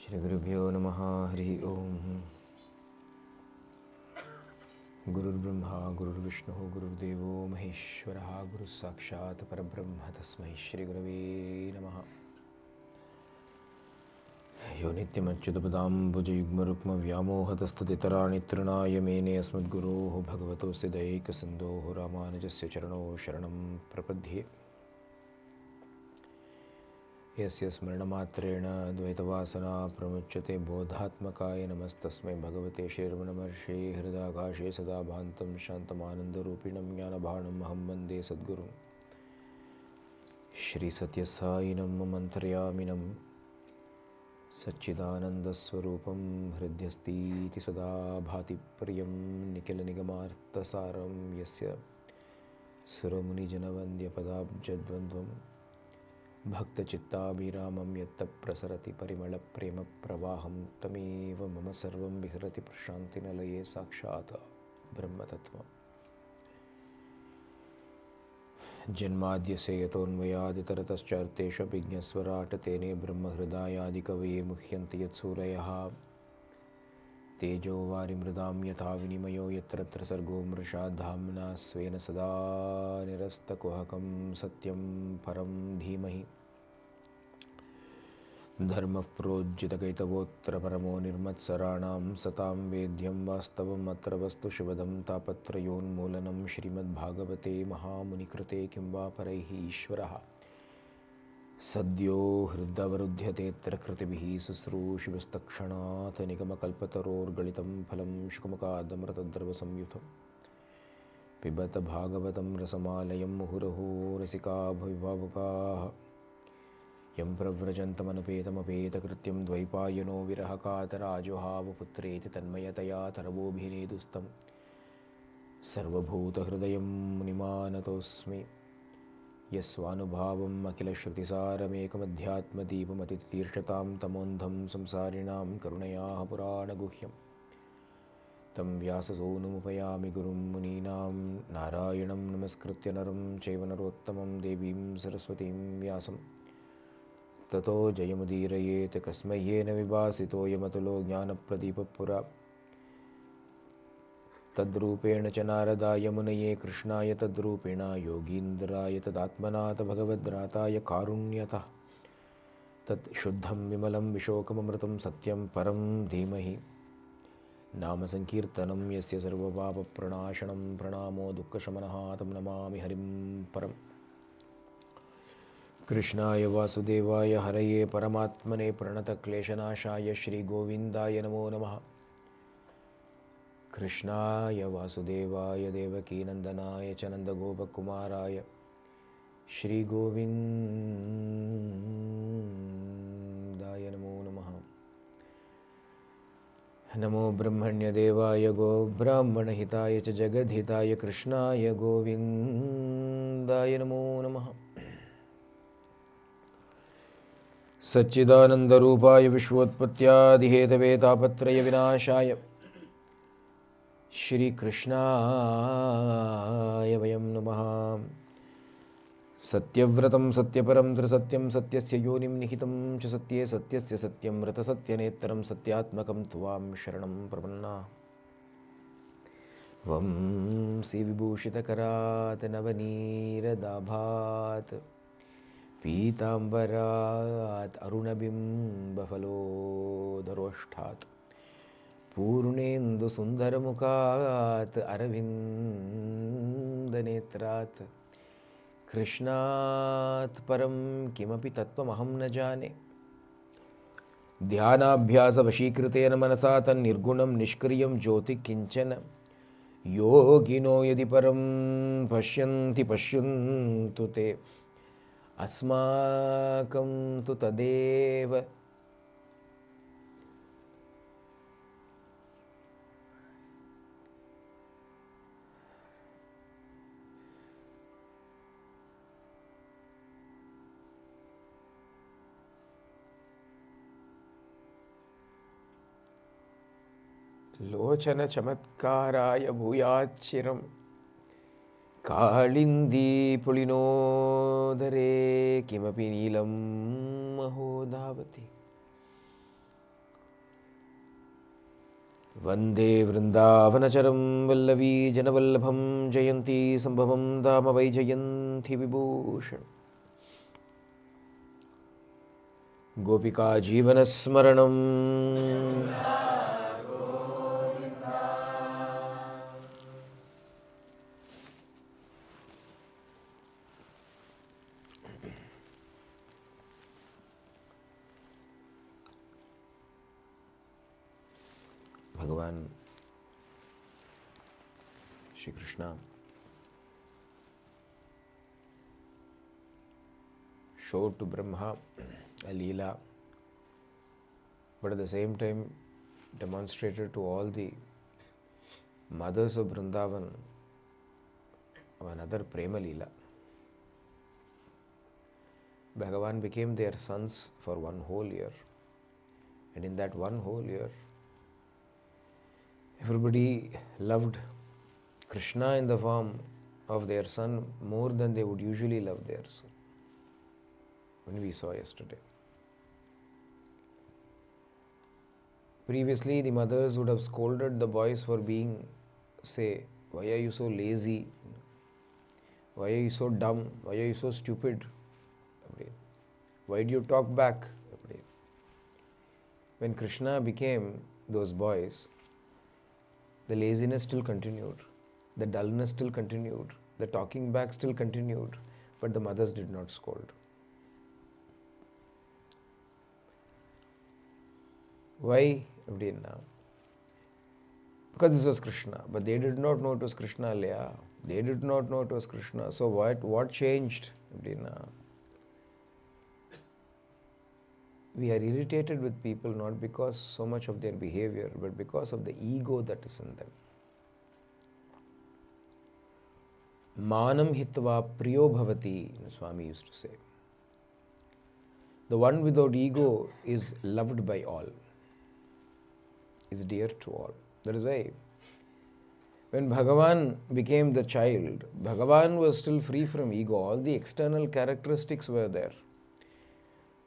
ಶ್ರೀ ಗುರುಭ್ಯೋ ನಮಃ. ಹರಿ ಓಂ. ಗುರುರ್ಬ್ರಹ್ಮ ಗುರುರ್ವಿಷ್ಣು ಗುರುರ್ದೇವೋ ಮಹೇಶ್ವರ ಗುರು ಸಾಕ್ಷಾತ್ ಪರಬ್ರಹ್ಮ ತಸ್ಮೈ ಶ್ರೀ ಗುರವೇ ನಮಃ. ಯೋ ನಿತ್ಯಮಚ್ಯುತಪದಾಂಬುಜಯುಗ್ಮರುಕ್ಮ ವ್ಯಾಮೋಹತಸ್ತದಿತರಾಣಿ ತೃಣಾಯ ಮೇನೆ ಅಸ್ಮದ್ಗುರೋಃ ಭಗವತೋಸ್ಯ ದಯೈಕಸಿಂಧೋಃ ರಾಮಾನುಜಸ್ಯ ಚರಣೋ ಶರಣಂ ಪ್ರಪದ್ಯೆ. ಯಸ್ಯ ಸ್ಮರಣಮಾತ್ರೇಣ ದ್ವೈತವಾಸನಾ ಪ್ರಮುಚ್ಯತೆ ಬೋಧಾತ್ಮಕಾಯ ನಮಸ್ತಸ್ಮೈ ಭಗವತೆ ಶ್ರೀರಮಣಮಹರ್ಷೇ. ಹೃದಯಾಕಾಶೇ ಸದಾ ಭಾಂತಂ ಶಾಂತಮಾನಂದರೂಪಿಣಂ ಜ್ಞಾನಭಾಣಂ ಅಹಂ ವಂದೇ ಸದ್ಗುರುಂ ಶ್ರೀ ಸತ್ಯಸಾಯಿನಂ ಮಂತ್ರಯಾಮಿನಂ ಸಚ್ಚಿದಾನಂದಸ್ವರೂಪಂ ಹೃದಯಸ್ಥೀತಿ ಸದಾ ಭಾತಿ ಪ್ರಿಯಂ ನಿಖಿಲನಿಗಮಾರ್ಥಸಾರಂ ಯಸ್ಯ ಸುರಮುನಿಜನವಂದ್ಯಪದಾಬ್ಜದ್ವಂದ್ವಂ ಭಕ್ತಚಿತ್ತಾಭಿರಾಮಂ ಯತ್ತ ಪ್ರಸರತಿ ಪರಿಮಳಪ್ರೇಮಪ್ರವಾಹಂ ತಮೇವ ಮಮ ಸರ್ವಂ ವಿಹರತಿ ಪ್ರಶಾಂತಿನಿಲಯೇ ಸಾಕ್ಷಾತ್ ಬ್ರಹ್ಮತತ್ವ. ಜನ್ಮಾದ್ಯಸ್ಯ ಯತೋನ್ಮಯಾದಿತರತಶ್ಚಾರ್ಥೇಷ್ವಭಿಜ್ಞಸ್ವರಾಟ್ ತೇನೇ ಬ್ರಹ್ಮಹೃದಾಯಾದಿಕವಯೇ ಮುಹ್ಯಂತಿ ಯತ್ಸೂರಯಃ. ತೇಜೋ ವಾರಿಮೃದಾಂ ಯಥಾ ವಿನಿಮಯೋ ಯತ್ರ ಸರ್ಗೋ ಮೃಷಾ ಧಾಮ್ನಾ ಸ್ವೇನ ಸದಾ ನಿರಸ್ತಕುಹಕಂ ಸತ್ಯಂ ಪರಂ ಧೀಮಹಿ. ಧರ್ಮಃ ಪ್ರೋಜ್ಜಿತಕೈತವೋತ್ರ ಪರಮೋ ನಿರ್ಮತ್ಸರಾಣಾಂ ಸತಾಂ ವೇದ್ಯಂ ವಾಸ್ತವಂ ಅತ್ರ ವಸ್ತು ಶಿವದಂ ತಾಪತ್ರಯೋನ್ಮೂಲನಂ. ಶ್ರೀಮದ್ ಭಾಗವತೆ ಮಹಾಮುನಿಕೃತೆ ಕಿಂ ವಾ ಪರೈಃ ಈಶ್ವರಃ ಸದ್ಯೋ ಹೃದವರುಧ್ಯತೆऽತ್ರ ಕೃತಿಭಿಃ ಶುಶ್ರೂಷಿಭಿಸ್ತಕ್ಷಣಾತ್. ನಿಗಮಕಲ್ಪತರೋರ್ಗಲಿತಂ ಫಲಂ ಶುಕಮುಖಾದಮೃತದ್ರವಸಂಯುತಂ ಪಿಬತ ಭಾಗವತಂ ರಸಮಾಲಯಂ ಮುಹುರಹೋ ರಸಿಕಾ ಭುವಿಭಾವುಕಾಃ. ಯಂ ಪ್ರವ್ರಜन्तಮನುಪೇತಮಪೇತಕೃತ್ಯಂ ದ್ವೈಪಾಯನೋ ವಿರಹಕಾತರಾಜುಹಾವ ಪುತ್ರೇತಿ ತನ್ಮಯತಯಾ ತರವೋಭಿನೇದುಸ್ತಂ ಸರ್ವಭೂತಹೃದಯಂ ಮುನಿಮಾನತೋಸ್ಮಿ. ಯಸ್ವಾನುಭಾವಂ ಅಖಿಲಶ್ರುತಿಸಾರಮೇಕಮಧ್ಯಾತ್ಮದೀಪಮತಿತೀರ್ಷತಾಂ ತಮೋಂಧಂ ಸಂಸಾರಿಣಾಂ ಕರುಣಯಾಃ ಪುರಾಣಗುಹ್ಯಂ ತಂ ವ್ಯಾಸಸೂನುಮುಪಯಾಮಿ ಗುರುಂ ಮುನೀನಾಂ. ನಾರಾಯಣಂ ನಮಸ್ಕೃತ್ಯ ನರಂ ಚೈವ ನರೋತ್ತಮಂ ದೇವೀಂ ಸರಸ್ವತೀಂ ವ್ಯಾಸಂ ತತೋ ಜಯಮುದೀರಯೇತ್. ಕಸ್ಮೈ ಯೇನ ವಿಭಾಸಿತೋಯಮತುಲೋ ಜ್ಞಾನಪ್ರದೀಪಪುರ ತದ್ರೂಪೇಣ ಚ ನಾರದಾಯ ಮುನಯೇ ಕೃಷ್ಣಾಯ ತದ್ರೂಪೇಣ ಯೋಗೀಂದ್ರಾಯ ತದಾತ್ಮನಾಥ ಭಗವದ್ರಾತಾಯ ಕಾರುಣ್ಯತಃ. ತತ್ ಶುದ್ಧಂ ವಿಮಲಂ ವಿಶೋಕಮಮೃತಂ ಸತ್ಯಂ ಪರಂ ಧೀಮಹಿ. ನಾಮ ಸಂಕೀರ್ತನಂ ಯಸ್ಯ ಸರ್ವಪಾಪಪ್ರಣಾಶನಂ ಪ್ರಣಾಮೋ ದುಃಖಶಮನಃ ತಂ ನಮಾಮಿ ಹರಿಂ ಪರಂ. ಕೃಷ್ಣಾಯ ವಾಸುದೇವಾಯ ಹರಯೇ ಪರಮಾತ್ಮನೇ ಪ್ರಣತಕ್ಲೇಶನಾಶಾಯ ಶ್ರೀಗೋವಿಂದಾಯ ನಮೋ ನಮಃ. ಕೃಷ್ಣಾಯ ವಾಸುದೇವಾಯ ದೇವಕೀನಂದನಾಯ ಚ ನಂದಗೋಪಕುಮಾರಾಯ ಶ್ರೀಗೋವಿಂದಾಯ ನಮೋ ನಮಃ. ನಮೋ ಬ್ರಹ್ಮಣ್ಯದೇವಾಯ ಗೋಬ್ರಾಹ್ಮಣಹಿತಾಯ ಚ ಜಗದ್ಹಿತಾಯ ಕೃಷ್ಣಾಯ ಗೋವಿಂದಾಯ ನಮೋ ನಮಃ. ಸಚ್ಚಿದಾನಂದರೂಪಾಯ ವಿಶ್ವೋತ್ಪತ್ಯಾದಿಹೇತವೇ ತಾಪತ್ರಯ ವಿನಾಶಾಯ ಶ್ರೀಕೃಷ್ಣಾಯ ವಯಂ ನಮಃ. ಸತ್ಯವ್ರತಂ ಸತ್ಯಪರಂ ತ್ರಿಸತ್ಯಂ ಸತ್ಯಸ್ಯ ಯೋನಿಂ ನಿಹಿತಂ ಚ ಸತ್ಯೇ ಸತ್ಯಸ್ಯ ಸತ್ಯಂ ರತಸತ್ಯನೇತ್ರಂ ಸತ್ಯಾತ್ಮಕಂ ತ್ವಾಂ ಶರಣಂ ಪ್ರಪನ್ನಾ. ವಂಸಿ ವಿಭೂಷಿತಕರಾತ್ ನವನೀರದಾಭಾತ್ ಪೀತಾಂಬರಾತ್ ಅರುಣಬಿಂಬಫಲೋದರೋಷ್ಠಾತ್ ಪೂರ್ಣೇಂದು ಸುಂದರಮುಖಾತ್ ಅರವಿಂದನೇತ್ರಾತ್. ಕೃಷ್ಣಾತ್ ಪರಂ ಕಿಮಪಿ ತತ್ವಮಹಂ ನ ಜಾನೆ. ಧ್ಯಾನಾಭ್ಯಾಸವಶೀಕೃತೇನ ಮನಸಾ ತನ್ನಿರ್ಗುಣಂ ನಿಷ್ಕ್ರಿಯಂ ಜ್ಯೋತಿ ಕಿಂಚನ. ಯೋಗಿನೋ ಯದಿ ಪರಂ ಪಶ್ಯಂತಿ ಪಶ್ಯಂತು ತೇ ಅಸ್ಮಾಕಂ ತು ತದೇವ. Lochana ಚಮತ್ಕಾರಾಯ ಭೂಯಾಚ್ಚಿರಂ Kalindi ಪುಳಿನೋದರೇ ಕಿಮಪಿ Neelam ಮಹೋಧಾವತಿ. Vande Vrindavanacharam Vallavi Janavallabham Jayanti Sambhavam Dama Vaijayanti Vibhushan Gopika Jeevanasmaranam Bhagavan Shri Krishna showed to Brahma a Leela, but at the same time demonstrated to all the mothers of Vrindavan another Prema Leela. Bhagavan became their sons for one whole year, and in that one whole year everybody loved Krishna in the form of their son more than they would usually love their son. When we saw yesterday. Previously, the mothers would have scolded the boys for being, say, why are you so lazy? Why are you so dumb? Why are you so stupid? Why do you talk back? When Krishna became those boys, the laziness still continued, the dullness still continued, the talking back still continued, but the mothers did not scold. Why? Because this was Krishna, but they did not know it was Krishna, Leah. They did not know it was Krishna. So what changed? We are irritated with people not because so much of their behavior, but because of the ego that is in them. Manam hitva priyo bhavati, Swami used to say. The one without ego is loved by all, is dear to all. That is why when Bhagavan became the child, Bhagavan was still free from ego. All the external characteristics were there.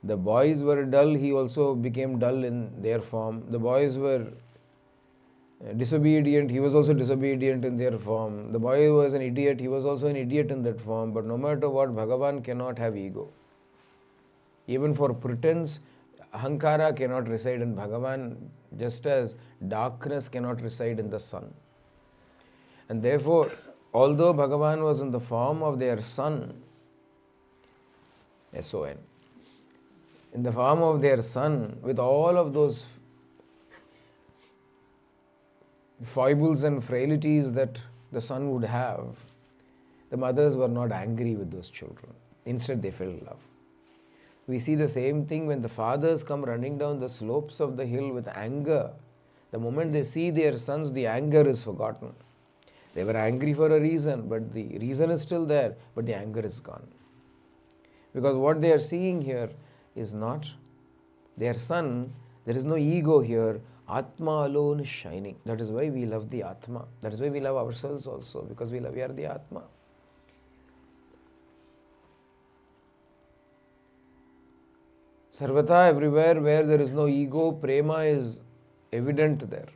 The boys were dull, he also became dull in their form. The boys were disobedient, he was also disobedient in their form. The boy was an idiot, he was also an idiot in that form. But no matter what, Bhagavan cannot have ego. Even for pretense, ahankara cannot reside in Bhagavan, just as darkness cannot reside in the sun. And therefore, although Bhagavan was in the form of their son, S-O-N, in the form of their son, with all of those foibles and frailties that the son would have, the mothers were not angry with those children. Instead, they felt love. We see the same thing when the fathers come running down the slopes of the hill with anger. The moment they see their sons, the anger is forgotten. They were angry for a reason, but the reason is still there, but the anger is gone. Because what they are seeing here is not their son. There is no ego here. Atma alone is shining. That is why we love the Atma. That is why we love ourselves also, because we are the Atma. Sarvata, everywhere where there is no ego, prema is evident there.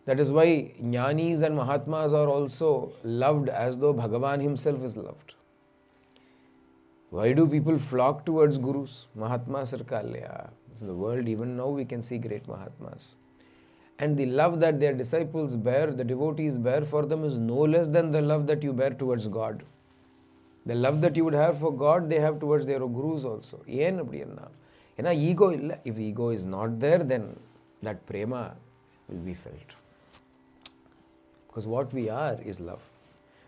That is why Jnanis and Mahatmas are also loved as though Bhagavan himself is loved. Why do people flock towards Gurus? Mahatmas are Kalya. In the world, even now we can see great Mahatmas. And the love that their disciples bear, the devotees bear for them, is no less than the love that you bear towards God. The love that you would have for God, they have towards their Gurus also. Ego, if ego is not there, then that prema will be felt. Because what we are is love.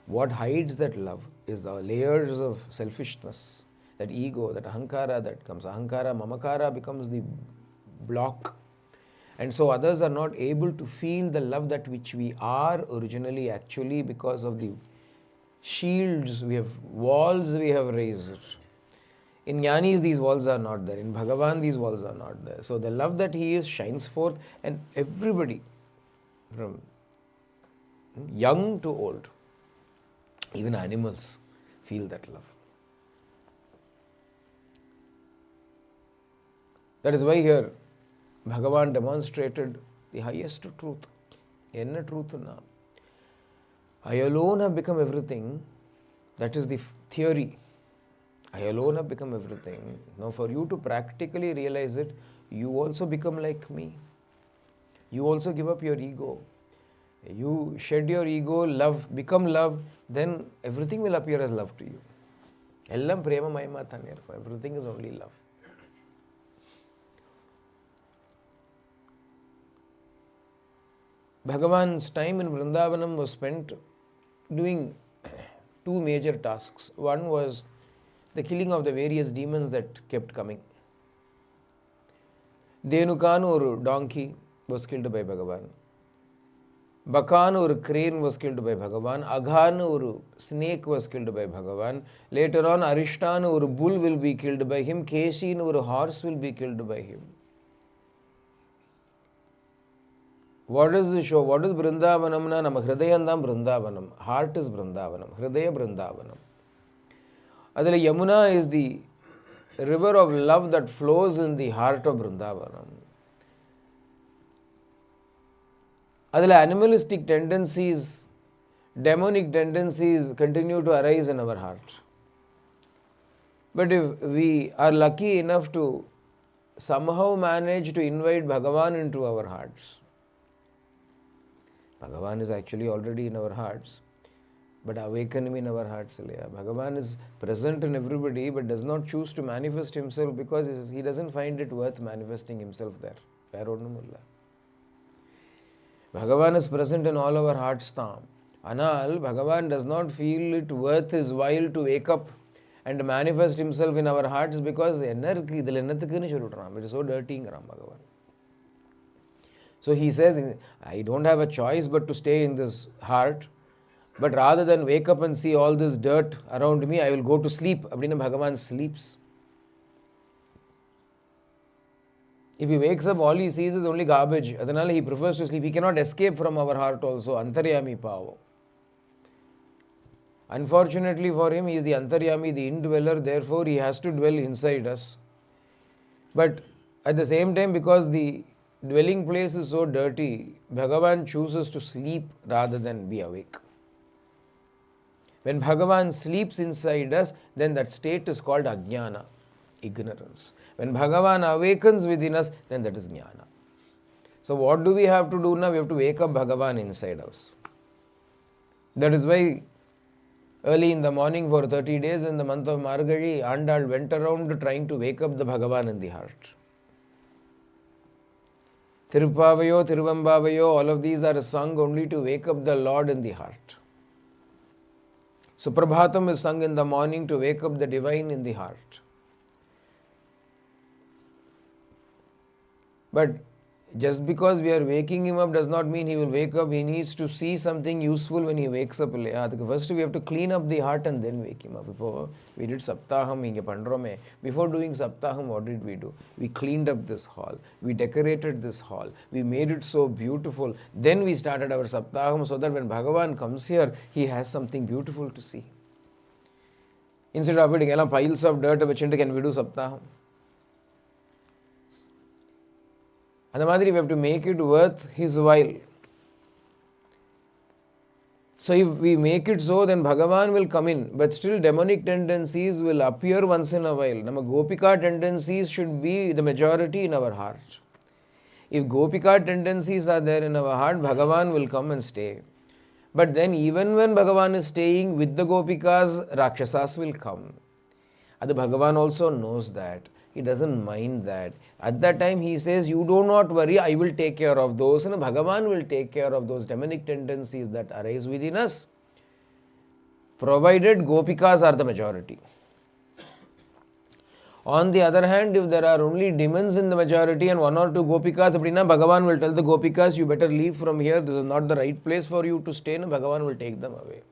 What hides that love is the layers of selfishness, that ego, that ahankara that comes. Ahankara, mamakara becomes the block. And so others are not able to feel the love that which we are originally actually, because of the shields we have, walls we have raised. In Jnanis, these walls are not there. In Bhagavan, these walls are not there. So the love that he is shines forth, and everybody, from young to old, even animals, feel that love. That is why here Bhagavan demonstrated the highest truth. Enna truth na? I alone have become everything. That is the theory. I alone have become everything. Now for you to practically realize it, you also become like me. You also give up your ego. You shed your ego, love, become love, then everything will appear as love to you. Ellam prema mayama thanirko. Everything is only love. Bhagavan's time in Vrindavanam was spent doing two major tasks. One was the killing of the various demons that kept coming. Dhenukan or donkey was killed by Bhagavan. Bakan or crane was killed by Bhagavan. Aghan or snake was killed by Bhagavan. Later on, Arishtan or bull will be killed by him. Keshin or horse will be killed by him. What is the show? What is Vrindavanam? Nama Hridayandam Vrindavanam. Heart is Vrindavanam. Hridaya Vrindavanam. Adala Yamuna is the river of love that flows in the heart of Vrindavanam. Adala animalistic tendencies, demonic tendencies continue to arise in our heart. But if we are lucky enough to somehow manage to invite Bhagavan into our hearts, Bhagavan is actually already in our hearts, but awaken him in our hearts. Bhagavan is present in everybody but does not choose to manifest himself because he doesn't find it worth manifesting himself there. Bhagavan is present in all our hearts. Anal, Bhagavan does not feel it worth his while to wake up and manifest himself in our hearts because it is so dirty. Bhagavan. So he says, I don't have a choice but to stay in this heart, but rather than wake up and see all this dirt around me, I will go to sleep. Abdina Bhagavan sleeps. If he wakes up, all he sees is only garbage. Adanal he prefers to sleep. He cannot escape from our heart also. Antaryami Pavo. Unfortunately for him, he is the Antaryami, the indweller. Therefore, he has to dwell inside us. But at the same time, because the dwelling place is so dirty, Bhagavan chooses to sleep rather than be awake. When Bhagavan sleeps inside us, then that state is called Ajnana, ignorance. When Bhagavan awakens within us, then that is Jnana. So what do we have to do now? We have to wake up Bhagavan inside us. That is why early in the morning for 30 days in the month of Margazhi, Andal went around trying to wake up the Bhagavan in the heart. Tirupavayo, Tiruvambavayo, all of these are sung only to wake up the Lord in the heart. Suprabhatam is sung in the morning to wake up the divine in the heart. But just because we are waking him up does not mean he will wake up. He needs to see something useful when he wakes up. First we have to clean up the heart and then wake him up. Before we did Saptaham, before doing Saptaham, what did we do? We cleaned up this hall. We decorated this hall. We made it so beautiful. Then we started our Saptaham so that when Bhagavan comes here, he has something beautiful to see. Instead of putting piles of dirt, can we do Saptaham? And the Madri, we have to make it worth his while. So if we make it so, then Bhagavan will come in. But still demonic tendencies will appear once in a while. Nama Gopika tendencies should be the majority in our heart. If Gopika tendencies are there in our heart, Bhagavan will come and stay. But then even when Bhagavan is staying with the Gopikas, Rakshasas will come. And the Bhagavan also knows that. He doesn't mind that. At that time he says, you do not worry, I will take care of those. And Bhagavan will take care of those demonic tendencies that arise within us, provided Gopikas are the majority. On the other hand, if there are only demons in the majority and one or two Gopikas, Bhagavan will tell the Gopikas, you better leave from here. This is not the right place for you to stay. And Bhagavan will take them away.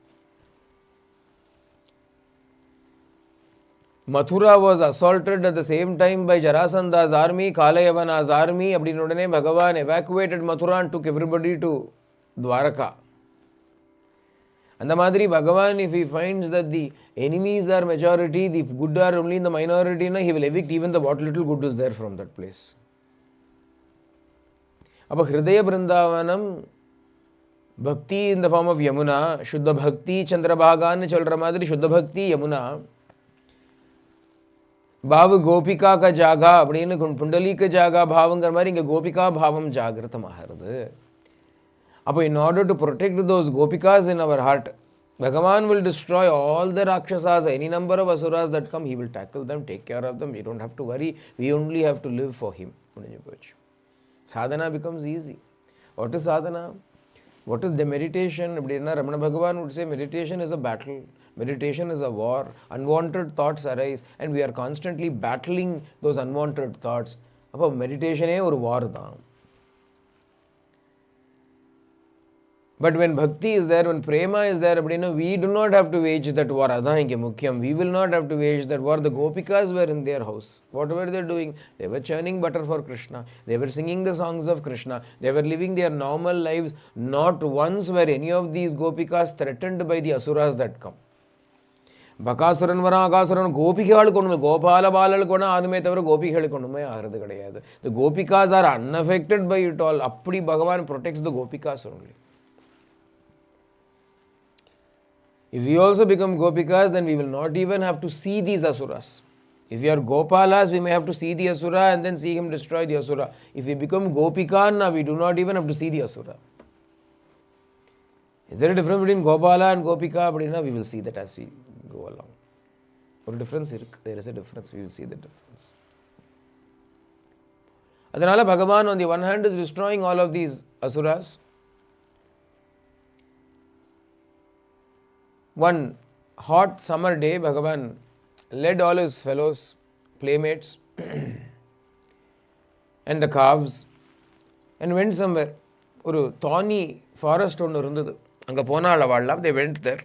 Mathura was assaulted at the same time by Jarasandha's army, Kalayavana's army. Abdinodane Bhagavan evacuated Mathura and took everybody to Dwaraka. And the Madri Bhagavan, if he finds that the enemies are majority, the good are only in the minority, he will evict even the what little good is there from that place. அப்போ ஹிருதய பிருந்தாவனம் பக்தி in the form of Yamuna, சுத்த பக்தி சந்திரபாகான்னு சொல்கிற மாதிரி சுத்த பக்தி யமுனா, பாவு கோபிகா கா ஜாகா அப்படின்னு புண்டலீக ஜாகா பாவங்கிற மாதிரி இங்கே கோபிகா பாவம் ஜாகிரதமாகிறது. அப்போ in order to protect those gopikas in our heart, Bhagavan will destroy all the Rakshasas, any number of Asuras that come, he will tackle them, take care of them. We don't have to worry. We only have to live for him. Sadhana becomes easy. What is sadhana? What is the meditation? Ramana Bhagavan would say meditation is a battle. Meditation is a war. Unwanted thoughts arise and we are constantly battling those unwanted thoughts. Appo meditation is a war. But when bhakti is there, when prema is there, we do not have to wage that war. We will not have to wage that war. The gopikas were in their house. What were they doing? They were churning butter for Krishna. They were singing the songs of Krishna. They were living their normal lives. Not once were any of these gopikas threatened by the asuras that come. Bakasuran Varakasaran Gopikal Konu, Gopala Balal Kona Admetava Gopikal Konume Ardagada. The gopikas are unaffected by it all. Appadi Bhagavan protects the gopikas only. If we also become gopikas, then we will not even have to see these asuras. If we are gopalas, we may have to see the asura and then see him destroy the asura. If we become gopikana, we do not even have to see the asura. Is there a difference between gopala and gopika? We will see that as we go along. What difference? There is a difference. We will see the difference. Adanala Bhagavan on the one hand is destroying all of these asuras. One hot summer day, Bhagavan led all his fellows, playmates, and the calves and went somewhere. Oru thorny forest onnu irundhathu. Anga ponala vaadlam. They went there.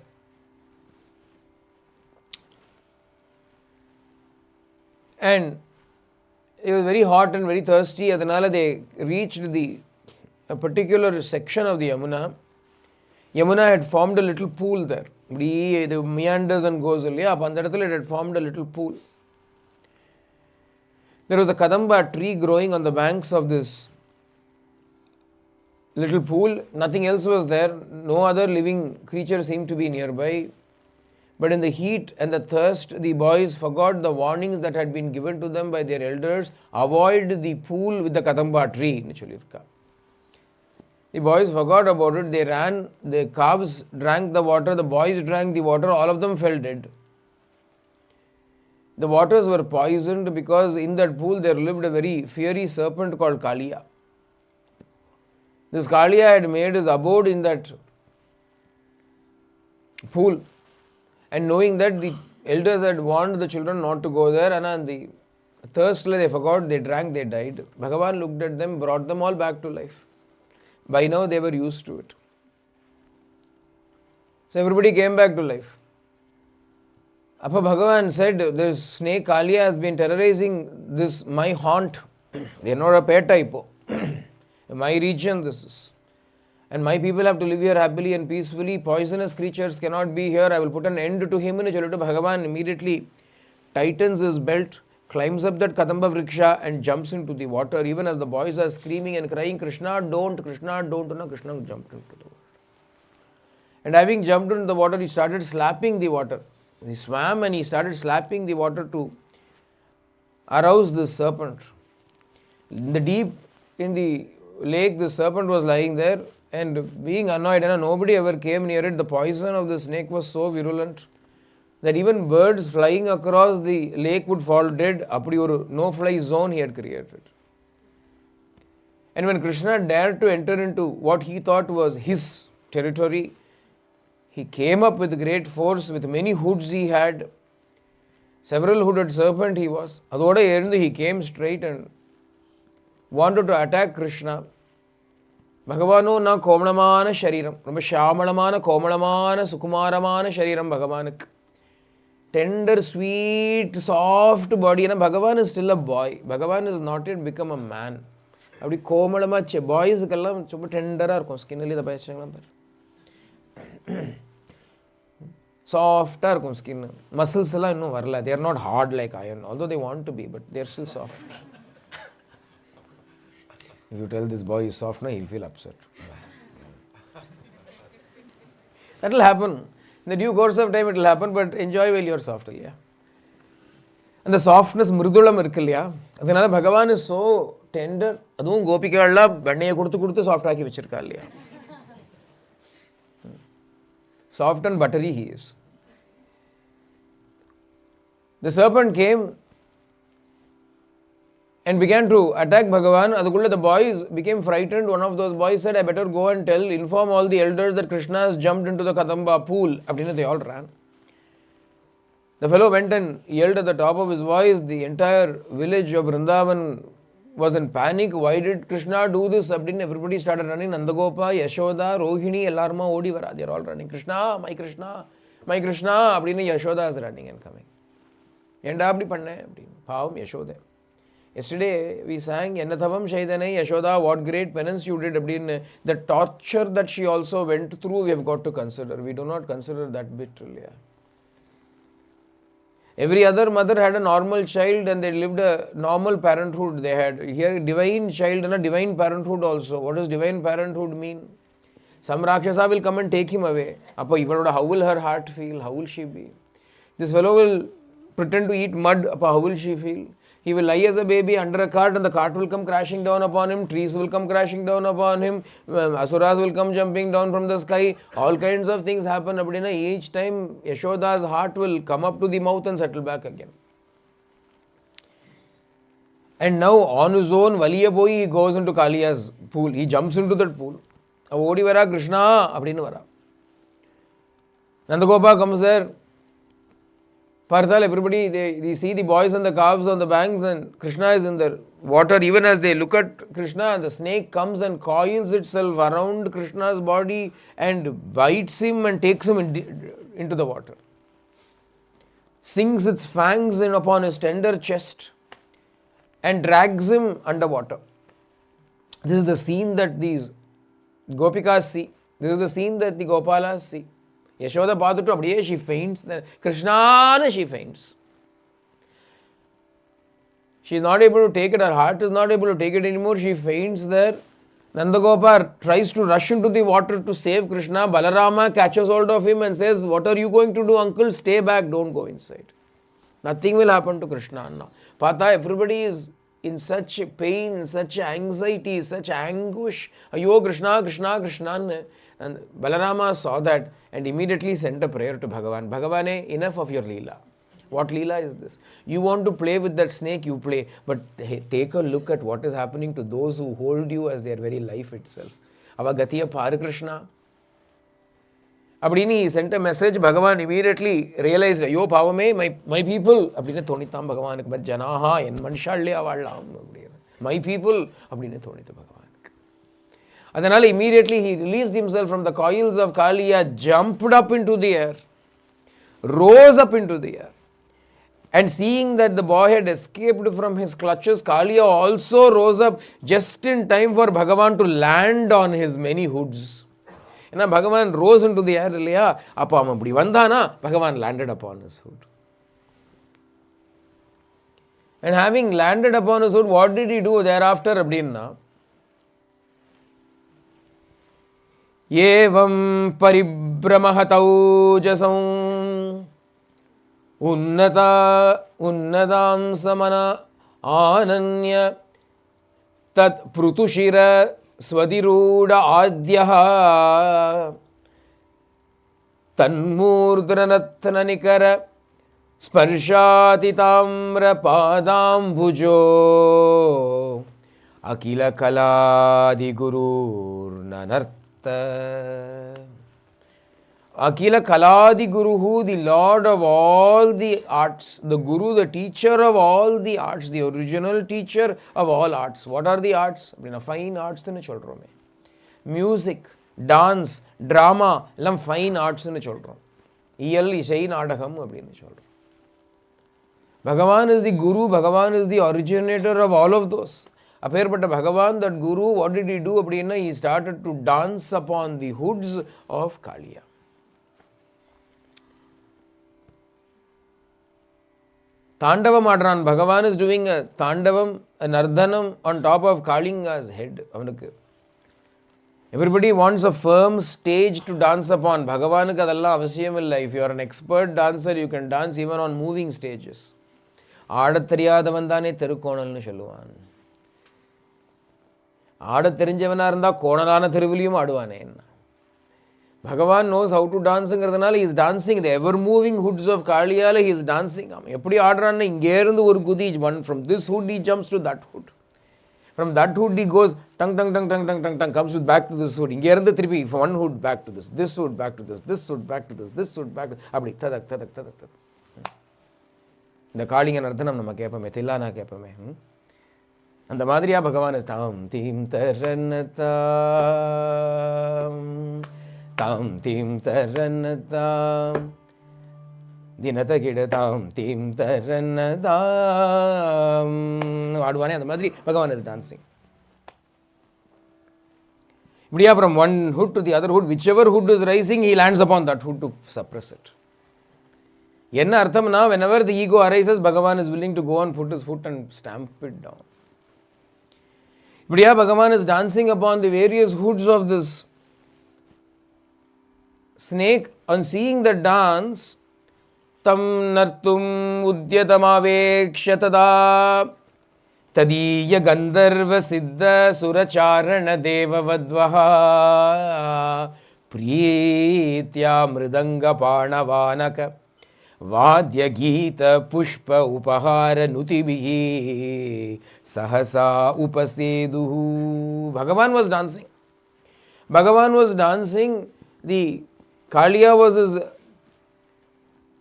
And it was very hot and very thirsty. Adanala they reached a particular section of the Yamuna. Yamuna had formed a little pool there. The meanders and goes it had formed a little pool. There was a kadamba tree growing on the banks of this little pool. Nothing else was there. No other living creature seemed to be nearby. But in the heat and the thirst, the boys forgot the warnings that had been given to them by their elders. Avoid the pool with the kadamba tree. The boys forgot about it. They ran. The calves drank the water. The boys drank the water. All of them fell dead. The waters were poisoned because in that pool there lived a very fiery serpent called Kaliya. This Kaliya had made his abode in that pool. And knowing that the elders had warned the children not to go there, and the thirst, they forgot, they drank, they died. Bhagavan looked at them, brought them all back to life. By now they were used to it. So everybody came back to life. Appa Bhagavan said, this snake Kaliya has been terrorizing this my haunt. They are not a pet type. My region this is. And my people have to live here happily and peacefully. Poisonous creatures cannot be here. I will put an end to him. Bhagavan immediately tightens his belt, climbs up that Kadamba Vriksha and jumps into the water. Even as the boys are screaming and crying, Krishna don't, Krishna jumped into the water. And having jumped into the water, he started slapping the water. He swam and he started slapping the water to arouse the serpent. In the deep in the lake, the serpent was lying there and being annoyed, and nobody ever came near it. The poison of the snake was so virulent that even birds flying across the lake would fall dead. Appadi oru no-fly zone he had created. And when Krishna dared to enter into what he thought was his territory, he came up with great force, with many hoods he had. Several hooded serpent he was. Adoda erundu he came straight and wanted to attack Krishna. Bhagavano na komalamana shariram. Romba shamalamana, komalamana, sukumaramana shariram Bhagavanak. Tender, sweet, soft body. And Bhagavan is still a boy. Bhagavan is not yet become a man. Abdi komalama boys kallam chuba tender irukum skin alli da bayachangala par. Soft irukum skin. Muscles ella innu varala. They are not hard like iron, although they want to be, but they are still soft. If you tell this boy is soft, he'll feel upset. That will happen. In the due course of time it will happen, but enjoy while you are soft. Yeah? And the softness, mridulam irukku. Adhanala Bhagavan is so tender. Adum gopikalla banneye kuduthu soft aaki vechirukka. Soft and buttery he is. The serpent came and began to attack Bhagavan. Adukulla the boys became frightened. One of those boys said, I better go and inform all the elders that Krishna has jumped into the Kadamba pool. They all ran. The fellow went and yelled at the top of his voice. The entire village of Vrindavan was in panic. Why did Krishna do this? Everybody started running. Nandagopa, Yashoda, Rohini, Ellarma, Odi Vara. They are all running. Krishna, my Krishna, my Krishna. Yashoda is running and coming. Pavam Yashoda. Yesterday we sang Ennathavam Shaidanai Yashoda, what great penance you did. The torture that she also went through, we have got to consider. We do not consider that bit really. Every other mother had a normal child and they lived a normal parenthood. They had here divine child and a divine parenthood also. What does divine parenthood mean? Some Rakshasa will come and take him away. How will her heart feel? How will she be? This fellow will pretend to eat mud. How will she feel? He will lie as a baby under a cart and the cart will come crashing down upon him. Trees will come crashing down upon him. Asuras will come jumping down from the sky. All kinds of things happen. Each time Yashoda's heart will come up to the mouth and settle back again. And now on his own, Valiya boy, he goes into Kaliya's pool. He jumps into that pool. Odi vara Krishna, apdinu vara. Nandagopa comes there. Parthal, everybody, they see the boys and the calves on the banks and Krishna is in the water. Even as they look at Krishna, the snake comes and coils itself around Krishna's body and bites him and takes him into the water. Sinks its fangs in upon his tender chest and drags him underwater. This is the scene that these Gopikas see. This is the scene that the Gopalas see. Yashoda Paduttu abdiye she faints. Krishna, she faints. She is not able to take it. Her heart is not able to take it anymore. She faints there. Nandagopa tries to rush into the water to save Krishna. Balarama catches hold of him and says, what are you going to do, uncle? Stay back, don't go inside. Nothing will happen to Krishna. Pata, everybody is in such pain, such anxiety, such anguish. Ayo, Krishna, Krishna, Krishna. And Balarama saw that and immediately sent a prayer to Bhagavan. Bhagavane, enough of your Leela. What Leela is this? You want to play with that snake, you play. But hey, take a look at what is happening to those who hold you as their very life itself. Avagatiya Par Krishna. Abdini sent a message. Bhagavan immediately realized, Yo Pavame, my people. Abdine Thonitam Bhagavan, but Janaha, and Manshalya Vallam. My people. Abdine Thonita Bhagavan. Adhanala immediately he released himself from the coils of Kaliya, jumped up into the air, rose up into the air. And seeing that the boy had escaped from his clutches, Kaliya also rose up just in time for Bhagavan to land on his many hoods. And Bhagavan rose into the air, Bhagavan landed upon his hood. And having landed upon his hood, what did he do thereafter? Abdinna? Yevam paribramahataujasam unnatam samana ananya tat prutushira svadiruda adyaha tanmurdranatnanikara sparshatitamra padambujo akila kaladi gurur nanartha Akila Kaladi Guruhu, the Lord of all the arts, the Guru, the teacher of all the arts, the original teacher of all arts. What are the arts? Fine arts. Music, dance, drama, fine arts. Iyal Isai Nadakam. Bhagavan is the Guru, Bhagavan is the originator of all of those. Appearpata Bhagavan, that Guru, what did he do? He started to dance upon the hoods of Kaliya. Tandavam adran. Bhagavan is doing a Tandavam, a Nardhanam on top of Kalinga's head. Everybody wants a firm stage to dance upon. Bhagavan kadalla avashyam illa. If you are an expert dancer, you can dance even on moving stages. ஆடத்தெரியாதவன் தெருக்கோணல்னு சொல்லுவான். ஆட தெரிஞ்சவனா இருந்தா கோணலான தெருவிலையும் ஆடுவானே. Bhagavan knows how to dance ங்கிறதுனால he is dancing the ever moving hoods of Kaliyala. He is dancing. எப்படி ஆடுறான்னு இங்கே இருந்து ஒரு குதி, one from this hood he jumps to that hood. From that hood he goes tang tang tang tang tang tang tang, comes back to this hood. இங்கே இருந்து திருப்பி from one hood back to this hood back to this hood back to this hood back to அப்படி ததக் ததக் ததக் ததக். இந்த காளிங்க நர்த்தனம் நம்ம கேட்போமே, தில்லானா கேட்போமே. அந்த மாதிரியா பகவான் தாம் தீம் தரன்னதாம் தாம் தீம் தரன்னதாம் தினதகிடதாம் தீம் தரன்னதாம் ஆடுவானே, அந்த மாதிரி பகவான் இஸ் டான்சிங். இப்படியா from one hood to the other hood, whichever hood is rising, he lands upon that hood to suppress it. என்ன அர்த்தம்னா, whenever the ego arises, Bhagavan is willing to go and put his foot and stamp it down. இப்படியா Bhagavan is dancing upon the various hoods of this snake. On seeing the dance, tam nartum udyatamavekshya tada tadiya gandharva siddha suracharana devavadvaha priyitya mridanga panavanaka Vadya Gita Pushpa Upahara Nutibhi Sahasa Upaseduhu. Bhagavan was dancing. Bhagavan was dancing. The Kaliya was his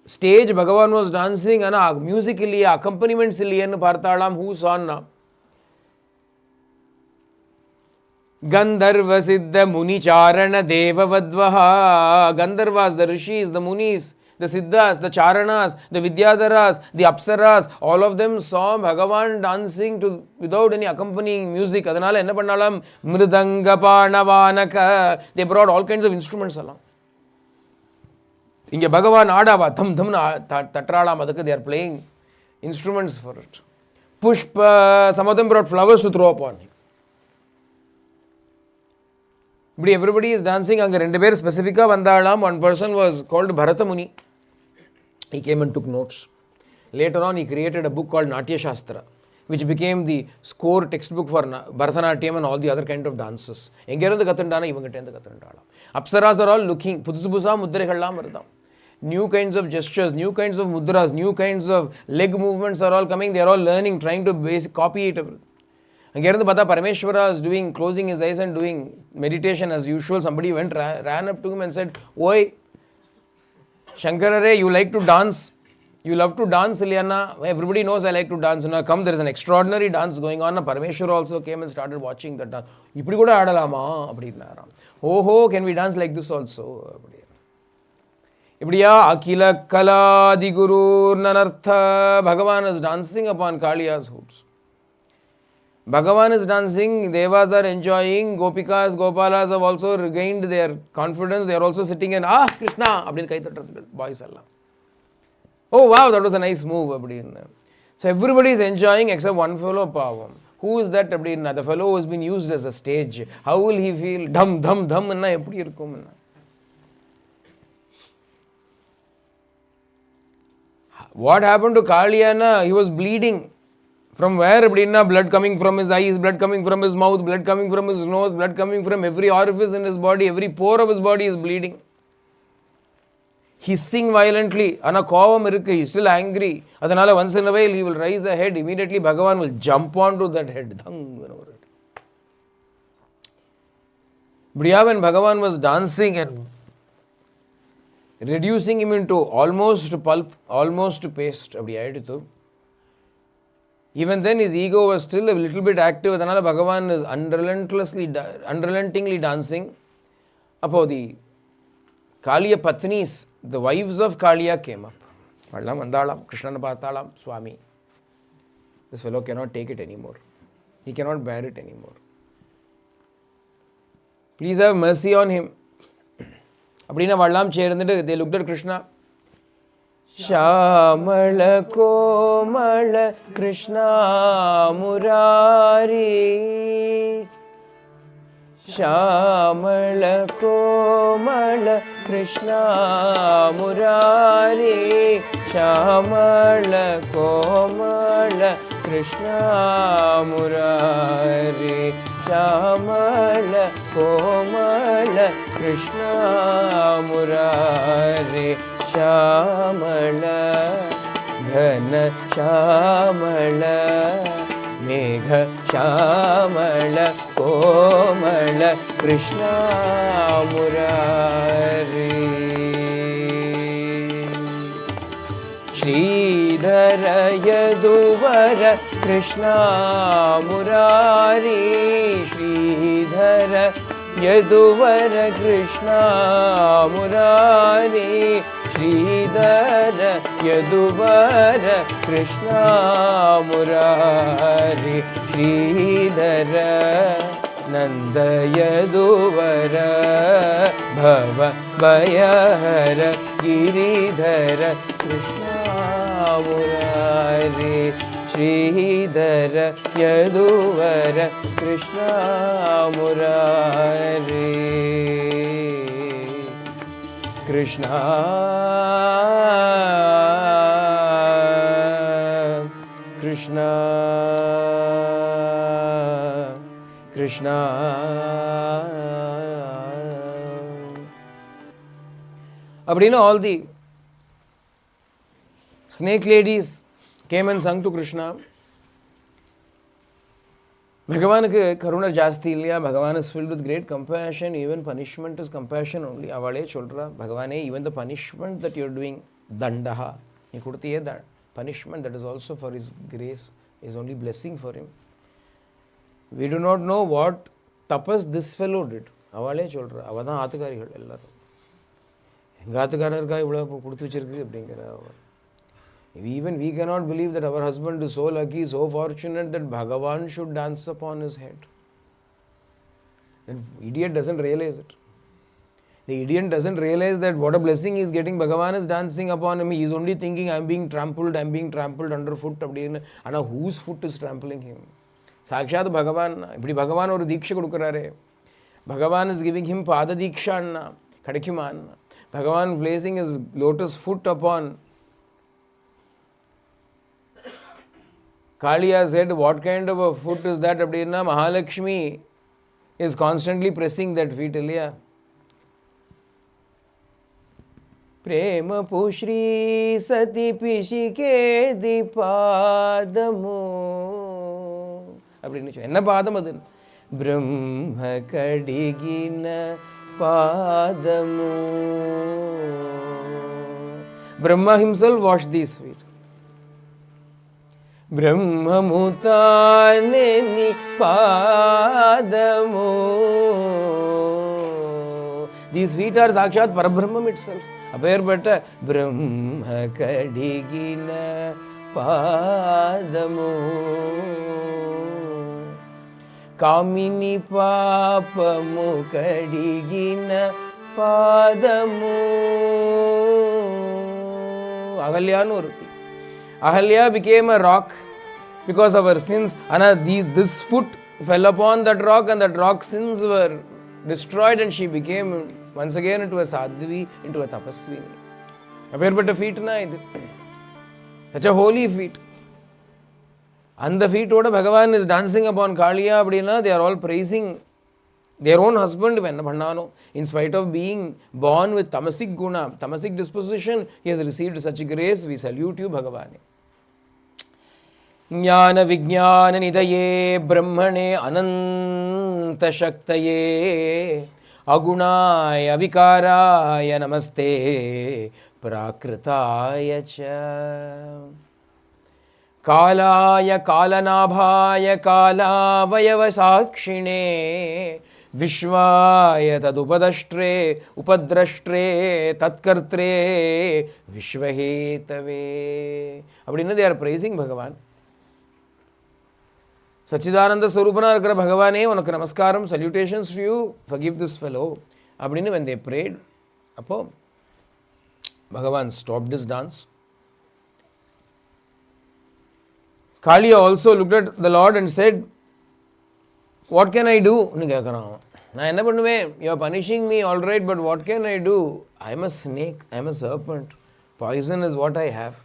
stage. Bhagavan was dancing. And musically, accompaniments illiyan parthalam who saw na. Gandharva Siddha Muni Charana Deva Vadvaha. Gandharvas, the rishis, the munis, the Siddhas, the Charanas, the Vidyadharas, the Apsaras, all of them saw Bhagavan dancing without any accompanying music. Adanala enna pannalam mridanga panavanaka. They brought all kinds of instruments along. Inge Bhagavan aadava dham dham tatralam, adakku they are playing instruments for it. Pushpa, some of them brought flowers to throw upon him. But everybody is dancing. Anga rendu per specifica vandalam. One person was called Bharata Muni. He came and took notes. Later on, he created a book called Natya Shastra, which became the score textbook for Bharatanatyam and all the other kind of dances. Engerundu kathundana ivangatenda kathundala. Apsaras are all looking. Pudusu pudusa mudregallam varudam. New kinds of gestures, new kinds of mudras, new kinds of leg movements are all coming. They are all learning, trying to copy it. Angerundu Bata Parameshwara is doing, closing his eyes and doing meditation as usual. Somebody ran up to him and said, "Oi, Shankarare, you like to dance? You love to dance, Ilyana? Everybody knows I like to dance. Now come, there is an extraordinary dance going on." Parameshwara also came and started watching that dance. Ipdi kuda aadalama appadinaram. Oh, can we dance like this also? Ipdiya Akila Kala Diguru Nanartha. Bhagavan is dancing upon Kaliya's hoods. Bhagavan is dancing, Devas are enjoying, Gopikas, Gopalas have also regained their confidence. They are also sitting and, Krishna, boys Allah. Oh wow, that was a nice move. So everybody is enjoying except one fellow Pavam. Who is that? The fellow who has been used as a stage. How will he feel? Dham, dham, dham. What happened to Kaliyana? He was bleeding. From where? Blood coming from his eyes, blood coming from his mouth, blood coming from his nose, blood coming from every orifice in his body, every pore of his body is bleeding. Hissing violently. He is still angry. Once in a while he will raise a head. Immediately Bhagavan will jump onto that head. When Bhagavan was dancing and reducing him into almost pulp, almost paste. Even then his ego was still a little bit active. Bhagavan is unrelentingly dancing. The Kaliya Patnis, the wives of Kaliya came up. Krishna Patalam, Swami. This fellow cannot take it anymore. He cannot bear it anymore. Please have mercy on him. They looked at Krishna. Shyamal कोमल कृष्णा मुरारी श्यामल कोमल कृष्णा मुरारी श्यामल कोमल कृष्णा मुरारी श्यामल कोमल कृष्णा मुरारी श्यामल घन श्यामल मेघ श्यामल कोमल कृष्णा मुरारी श्रीधर यदुवर कृष्णा मुरारी श्रीधर यदुवर कृष्णा मुरारी श्रीधर यदुवर कृष्णा मुरारी श्रीधर नंद यदुवर भव भयहर गिरिधर कृष्णा मुरारी श्रीधर यदुवर कृष्णा मुरारी कृष्णा कृष्णा कृष्णा அப்படினா all the snake ladies came and sung to Krishna. ಭಗವಾನಕ್ಕೆ ಕರುಣ ಜಾಸ್ತಿ இல்லையா? Bhagavan is filled with great compassion. Even punishment is compassion only. அவளே சொல்றா, பகவானே, even the punishment that you're doing, dandaha, நீ கொடுத்தியே punishment, that is also for his grace, is only blessing for him. We do not know what tapas this fellow did. அவளே சொல்றா, அவதான் ஆத்துக்காரிகள் எல்லாரும். எங்க ஆத்துக்காரருக்கா இவ்வளவு கொடுத்து வச்சிருக்கு அப்படிங்கிற. Even we cannot believe that our husband is so lucky, so fortunate that Bhagavan should dance upon his head. The idiot doesn't realize it. The idiot doesn't realize that what a blessing he is getting. Bhagavan is dancing upon him. He is only thinking, I'm being trampled underfoot. And whose foot is trampling him? Sakshat Bhagavan. Ipdi Bhagavan oru diksha kodukarare. Bhagavan is giving him pada diksha anna. Kadikima anna. Bhagavan placing his lotus foot upon Kaliya said, what kind of a foot is that? Abdina Mahalakshmi is constantly pressing that feet. Ilya. Prema pushri sati pishike dipadamu. Abdina enna padam adu? Brahma kadigina padamu. Brahma himself washed these feet. ब्रह्ममुताने निपादमो. These feet are Sakshat Parabrahmam itself. Appear but Brahma Kadigina Padamo. Kamini Papamu Kadigina Padamo. Ahalya Nurti. Ahalya became a rock because of her sins. This foot fell upon that rock and that rock's sins were destroyed and she became once again into a sadhvi, into a tapaswini. Appear but a feet na idu. Such a holy feet. And the feet oda Bhagavan is dancing upon Kaliya abdina, they are all praising their own husband Vandano. In spite of being born with tamasic guna, tamasic disposition, he has received such grace. We salute you, Bhagavane. Jnana Vijnana Nidaye Brahmane Ananta Shaktaye Agunaya Vikaraya Namaste Prakritaya Cha Kalaya Kalanabhaya Kalavayavasakshine Vishvaya Tadupadashtre Upadrashtre Tatkartre Vishvahetave. Abdina they are praising Bhagavan. Sachidananda Swarupana Arkara Bhagavane, Unaku Namaskaram, salutations to you, forgive this fellow. Abdina when they prayed, Bhagavan stopped his dance. Kaliya also looked at the Lord and said, what can I do? You are punishing me, all right, but what can I do? I am a snake, I am a serpent. Poison is what I have.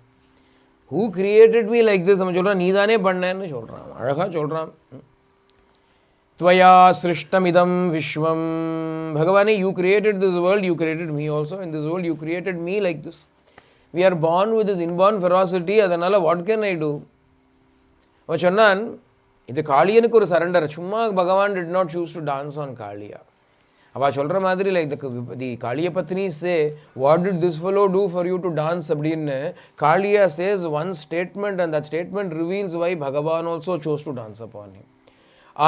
Who created me like this? Tvaya srishtamidam vishvam. Bhagavani, you created this world, you created me also. In this world, you created me like this. We are born with this inborn ferocity. Adanala, what can I do? Vachannan, இது காளியனுக்கு ஒரு surrender. சும்மா பகவான் did not choose to dance on Kaliya. அவள் சொல்கிற மாதிரி like the Kaliya patni say what did this fellow do for you to dance அப்படின்னு Kaliya says one statement and that statement reveals why Bhagavan also chose to dance upon him.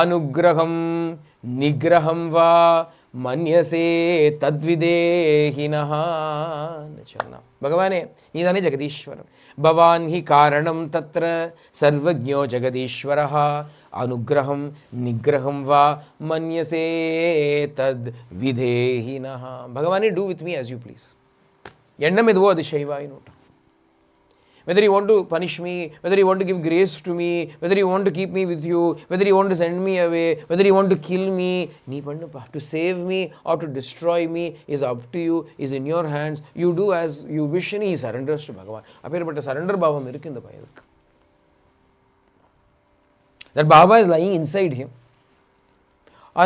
அனுகிரகம் நிகிரகம் வா மன்யசே தத்விதேஹினஹா சொன்னா. பகவானே நீ தானே ஜெகதீஸ்வரன். பவான் ஹி காரணம் தத்ர சர்வஜ்ஞோ ஜெகதீஸ்வரஹ அனுகிரகம் நிகிரகம் வா மன்யசே தத் விதேஹினஹ. பகவானே, do with me as you please. எண்ணம் எதுவோ அது செய்வாயின்னு. Whether you want to punish me, whether you want to give grace to me, whether you want to keep me with you, whether you want to send me away, whether you want to kill me, nee pannuppa. To save me or to destroy me is up to you, is in your hands. You do as you wish, and he surrenders to Bhagavan. Appearapata surrender bhavam irukku in the payalukku. That Baba is lying inside him.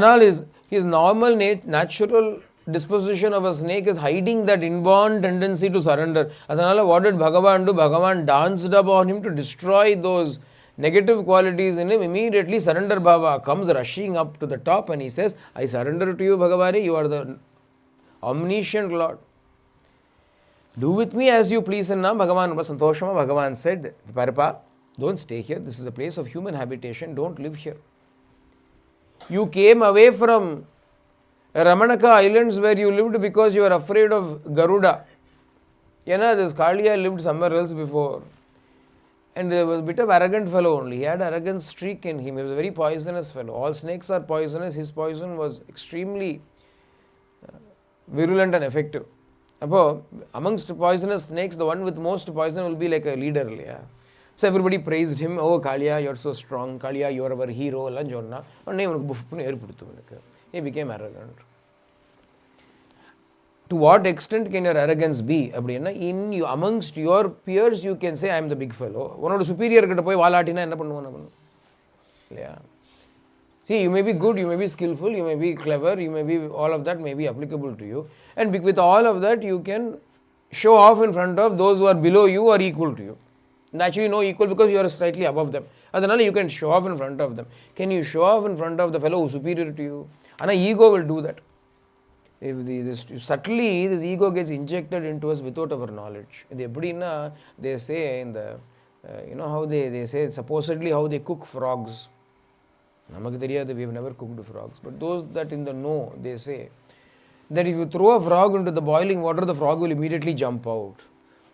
Anal is his normal natural disposition of a snake is hiding that inborn tendency to surrender. Adanala, what did Bhagavan do? Bhagavan danced upon him to destroy those negative qualities in him. Immediately surrender bhava comes rushing up to the top and he says, I surrender to you, Bhagavani. You are the omniscient Lord. Do with me as you please. And now Bhagavan Santoshama, Bhagavan said, Parapa, don't stay here. This is a place of human habitation. Don't live here. You came away from Ramanaka Islands where you lived because you were afraid of Garuda. You know, this Kaliya lived somewhere else before. And there was a bit of arrogant fellow only. He had arrogant streak in him. He was a very poisonous fellow. All snakes are poisonous. His poison was extremely virulent and effective. Amongst poisonous snakes, the one with most poison will be like a leader. Yeah? So everybody praised him. Oh, Kaliya, you're so strong. Kaliya, you're our hero. He became arrogant. To what extent can your arrogance be? In you, amongst your peers, you can say, I am the big fellow. One of the superior kitta poi vaalatina enna pannuvan. Yeah. See, you may be good, you may be skillful, you may be clever, you may be, all of that may be applicable to you. And with all of that, you can show off in front of those who are below you or equal to you. Naturally, no equal because you are slightly above them. Adhanala, you can show off in front of them. Can you show off in front of the fellow who is superior to you? And ego will do that. If subtly this ego gets injected into us without our knowledge. They say in the, you know how they say supposedly how they cook frogs. We have never cooked frogs. But those that in the know, they say that if you throw a frog into the boiling water, the frog will immediately jump out.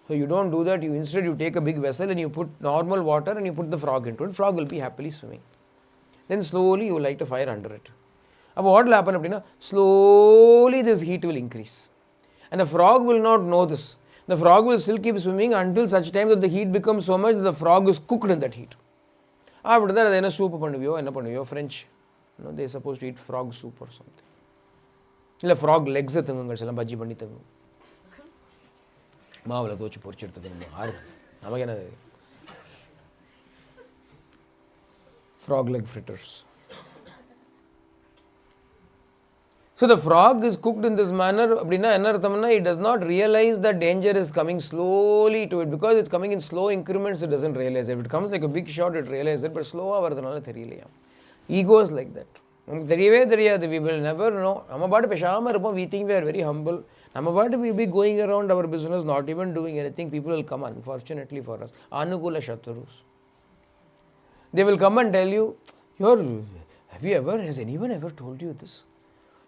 So you don't do that. Instead you take a big vessel and you put normal water and you put the frog into it. Frog will be happily swimming. Then slowly you light a fire under it. What will happen? Slowly this heat will increase. And the frog will not know this. The frog will still keep swimming until such time that the heat becomes so much that the frog is cooked in that heat. After that, they soup French. They are supposed to eat frog soup or something. Frog legs bhaji panni thangu. Maavala thochi porichirthu. Frog leg fritters. So the frog is cooked in this manner. It does not realize that danger is coming slowly to it. Because it's coming in slow increments, it doesn't realize it. If it comes like a big shot, it realizes it. But slow, ego is like that. We will never know. We think we are very humble. We will be going around our business, not even doing anything. People will come, unfortunately for us. Anukula Shatrus. They will come and tell you, has anyone ever told you this?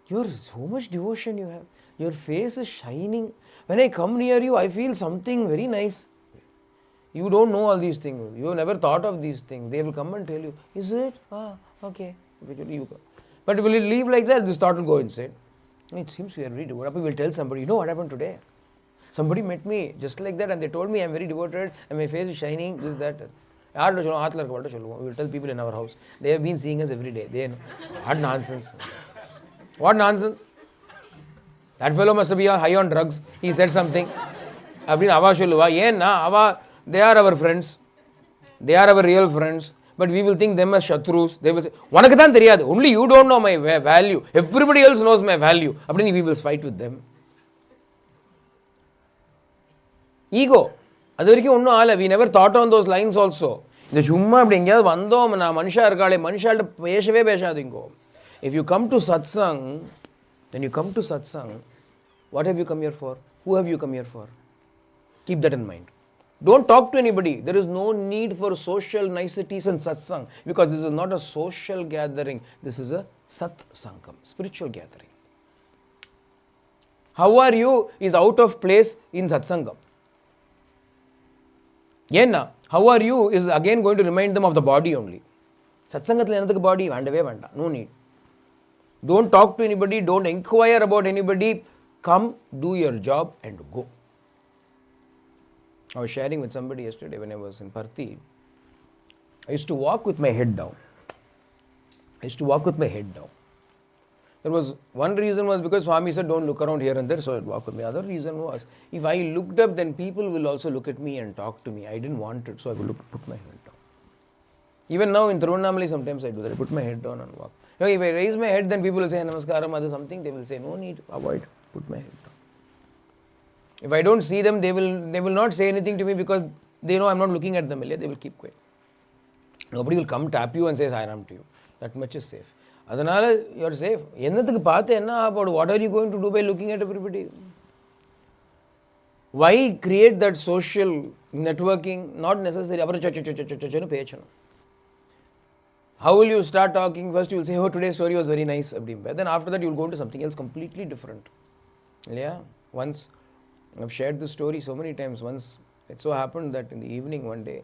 So much devotion you have. Your face is shining. When I come near you, I feel something very nice. You don't know all these things. You have never thought of these things. They will come and tell you, is it? Okay. But will it leave like that? This thought will go inside. It seems we are very devoted. We will tell somebody, you know what happened today? Somebody met me just like that and they told me I am very devoted and my face is shining, this, that. யார்கிட்ட சொல்லுவோம்? ஆற்றுல இருக்கவள்கிட்ட சொல்லுவோம். We will tell people in our house. They have been seeing us every day. They know. What nonsense. What nonsense. That fellow must be high on drugs. He said something. அப்படின்னு அவா சொல்லுவா. ஏன்னா அவா, they are our friends. They are our real friends. But we will think them as shatrus. They will say, உனக்கு தான் தெரியாது. Only you don't know my value. Everybody else knows my value. அப்படின்னு we will fight with them. Ego. அது வரைக்கும் ஒன்றும் ஆகலை. We never thought on those lines also. இந்த சும்மா அப்படி எங்கேயாவது வந்தோம், நான் மனுஷா இருக்காளே, மனுஷால்கிட்ட பேசவே பேசாதீங்கோ. If you come to satsang, when you come to satsang, what have you come here for? Who have you come here for? Keep that in mind. Don't talk to anybody. There is no need for social niceties in satsang, because this is not a social gathering. This is a satsangam, spiritual gathering. How are you is out of place in satsangam. Yenna, how are you is again going to remind them of the body only. Satsangathil enadhukku body vandave vanda. No need. Don't talk to anybody. Don't inquire about anybody. Come, do your job and go. I was sharing with somebody yesterday when I was in Parthi. I used to walk with my head down. There was one reason was because Swami said don't look around here and there, so I'd walk with me. Other reason was if I looked up, then people will also look at me and talk to me. I didn't want it, so I would put my head down. Even now in Tirunnamalai sometimes I do that. I put my head down and walk. If I raise my head, then people will say namaskaram, other something. They will say no need, avoid, put my head down. If I don't see them, they will not say anything to me because they know I'm not looking at them. They will keep quiet. Nobody will come tap you and say Sairam to you. That much is safe. Adanal, you are safe. Ennathukku paathe enna about what are you going to do by looking at everybody? Why create that social networking? Not necessary. How will you start talking? First you will say, oh, today's story was very nice. Then after that you will go into something else completely different. Yeah. Once I've shared this story so many times. Once it so happened that in the evening one day,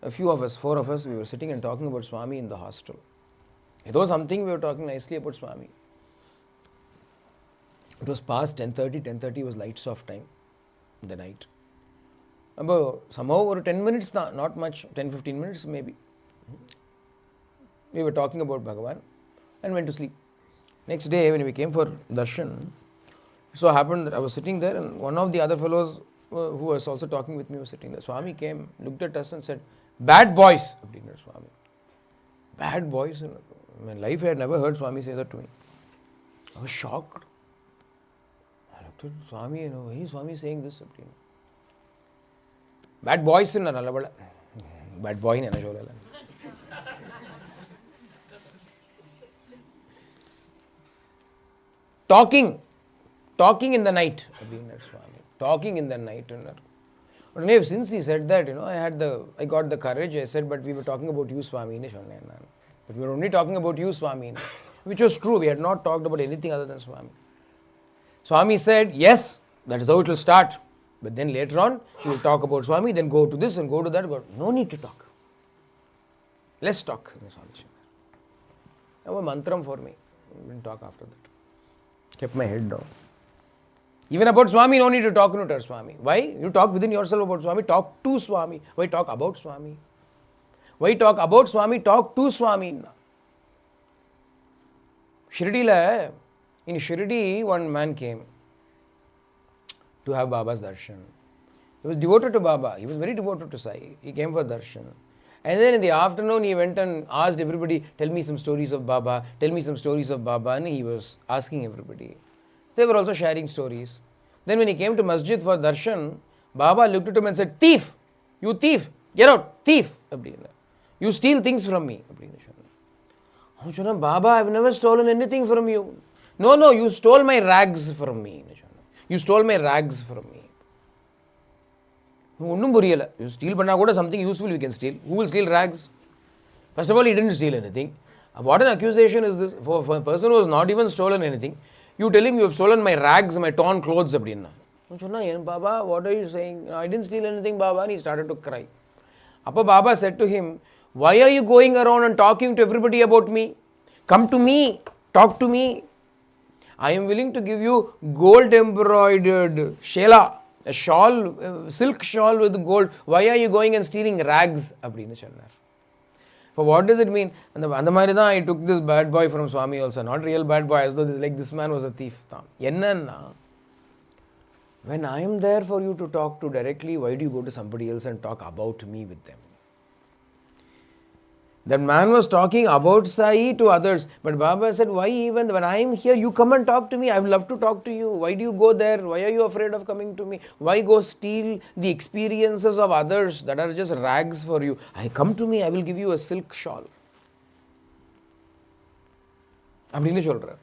a few of us, 4 of us, we were sitting and talking about Swami in the hostel. It was something we were talking nicely about Swami. It was past 10:30 was lights off time in the night. About somehow over 10 minutes, not much, 10-15 minutes maybe. We were talking about Bhagavan and went to sleep. Next day when we came for darshan, it so happened that I was sitting there and one of the other fellows who was also talking with me was sitting there. Swami came, looked at us and said, bad boys. Swami. Bad boys. In my life I had never heard Swami say that to me. I was shocked. I looked at Swami, why is Swami saying this? Bad boys. Bad boy. Talking in the night. Talking in the night. But since he said that, I got the courage. I said, but we were talking about you, Swami. But we were only talking about you, Swami. Which was true. We had not talked about anything other than Swami. Swami said, yes, that is how it will start. But then later on, you will talk about Swami, then go to this and go to that. No need to talk. Let's talk. That was mantram for me. I didn't talk after that. Kept my head down. Even about Swami, no need to talk to Swami. Why? You talk within yourself about Swami, talk to Swami. Why talk about Swami? Why talk about Swami? Talk to Swami. In Shirdi, one man came to have Baba's darshan. He was devoted to Baba. He was very devoted to Sai. He came for darshan. And then in the afternoon, he went and asked everybody, tell me some stories of Baba, tell me some stories of Baba. And he was asking everybody. They were also sharing stories. Then when he came to masjid for darshan, Baba looked at him and said, thief, you thief, get out, thief. You steal things from me. Baba, I've never stolen anything from you. No, you stole my rags from me. You stole my rags from me. You steal something useful you can steal. Who will steal rags? First of all, he didn't steal anything. What an accusation is this? For a person who has not even stolen anything, you tell him you have stolen my rags, my torn clothes. Baba, what are you saying? I didn't steal anything, Baba. And he started to cry. Baba said to him, why are you going around and talking to everybody about me? Come to me. Talk to me. I am willing to give you gold embroidered shela A shawl, silk shawl with gold. Why are you going and stealing rags? அப்படின்னு சொன்னார். For what does it mean? அந்த மாதிரி தான் I took this bad boy from Swami also. Not real bad boy, as though this man was a thief. என்னன்னா, when I am there for you to talk to directly, why do you go to somebody else and talk about me with them? That man was talking about Sai to others. But Baba said, why even when I am here, you come and talk to me. I would love to talk to you. Why do you go there? Why are you afraid of coming to me? Why go steal the experiences of others that are just rags for you? I come to me, I will give you a silk shawl. அப்படின்னு சொல்றார்.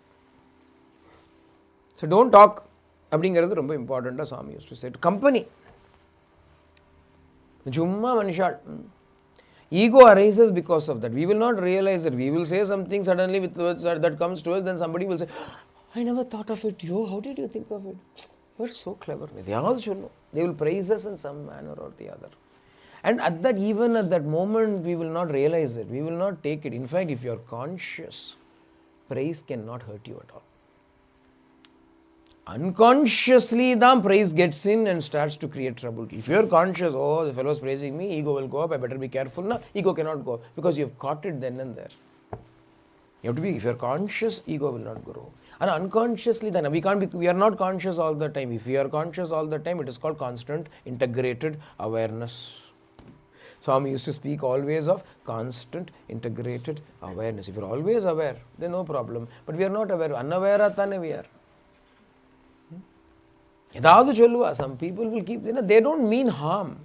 So don't talk. அப்படிங்கிறது ரொம்ப இம்பார்ட்டண்ட்டாக சுவாமி use to say. Company சும்மா மனுஷாள். Ego arises because of that. We will not realize it. We will say something suddenly with words that comes to us, then somebody will say, I never thought of it. Yo, how did you think of it? You are so clever. They will praise us in some manner or the other. And even at that moment, we will not realize it. We will not take it. In fact, if you are conscious, praise cannot hurt you at all. Unconsciously, the praise gets in and starts to create trouble. If you are conscious, oh, the fellow is praising me, ego will go up, I better be careful. No, ego cannot go up because you have caught it then and there. You have to be, if you are conscious, ego will not grow. And unconsciously, then we are not conscious all the time. If we are conscious all the time, it is called constant integrated awareness. Swami used to speak always of constant integrated awareness. If you are always aware, then no problem. But we are not aware. Unaware athane we are. Some people will keep, they don't mean harm.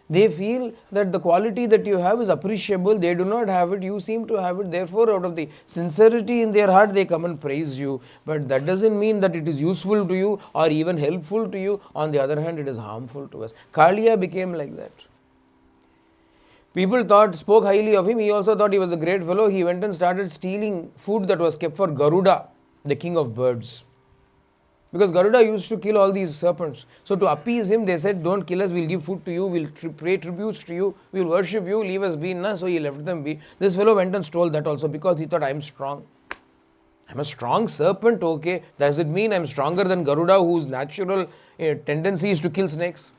They feel that the quality that you have is appreciable. They do not have it. You seem to have it. Therefore, out of the sincerity in their heart, they come and praise you. But that doesn't mean that it is useful to you or even helpful to you. On the other hand, it is harmful to us. Kaliya became like that. People spoke highly of him. He also thought he was a great fellow. He went and started stealing food that was kept for Garuda, the king of birds. Because Garuda used to kill all these serpents. So to appease him, they said, don't kill us, we'll give food to you, we'll pay tributes to you, we'll worship you, leave us be. So he left them be. This fellow went and stole that also because he thought, I'm strong. I'm a strong serpent, okay. Does it mean I'm stronger than Garuda, whose natural tendency is to kill snakes?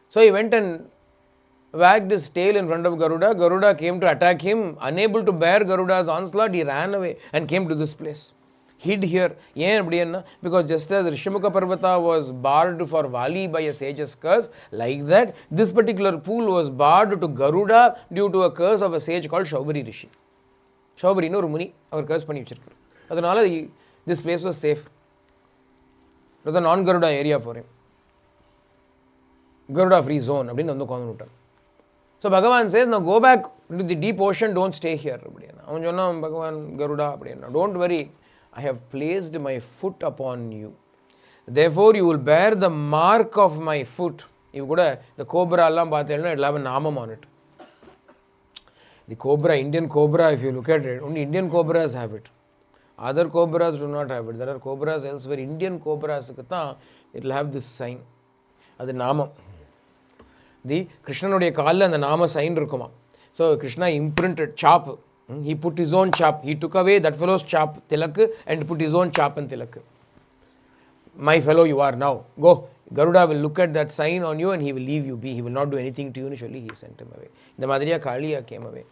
So he went and wagged his tail in front of Garuda. Garuda came to attack him. Unable to bear Garuda's onslaught, he ran away and came to this place. Hid here. Because just as Rishamukha Parvata was barred for Vali by a sage's curse, like that, this particular pool was barred to Garuda due to a curse of a sage called Shaubari Rishi. Shaubari no Muni, our curse pani vechirukkaru. Adanala this place was safe. It was a non-Garuda area for him. Garuda free zone. So Bhagavan says, now go back into the deep ocean, don't stay here. Bhagavan Garuda, don't worry. I have placed my foot upon you. Therefore, you will bear the mark of my foot. The cobra, it will have a namam on it. The cobra, Indian cobra, if you look at it, only Indian cobras have it. Other cobras do not have it. There are cobras elsewhere. Indian cobras, it will have this sign. That's the namam. The Krishna nodiya kaalla and the nama sign irukuma. So Krishna imprinted chap. He put his own chap. He took away that fellow's chap, tilak, and put his own chap and tilak. My fellow, you are now. Go. Garuda will look at that sign on you and he will leave you be. He will not do anything to you. Initially, he sent him away. The Madhurya Kaliya came away.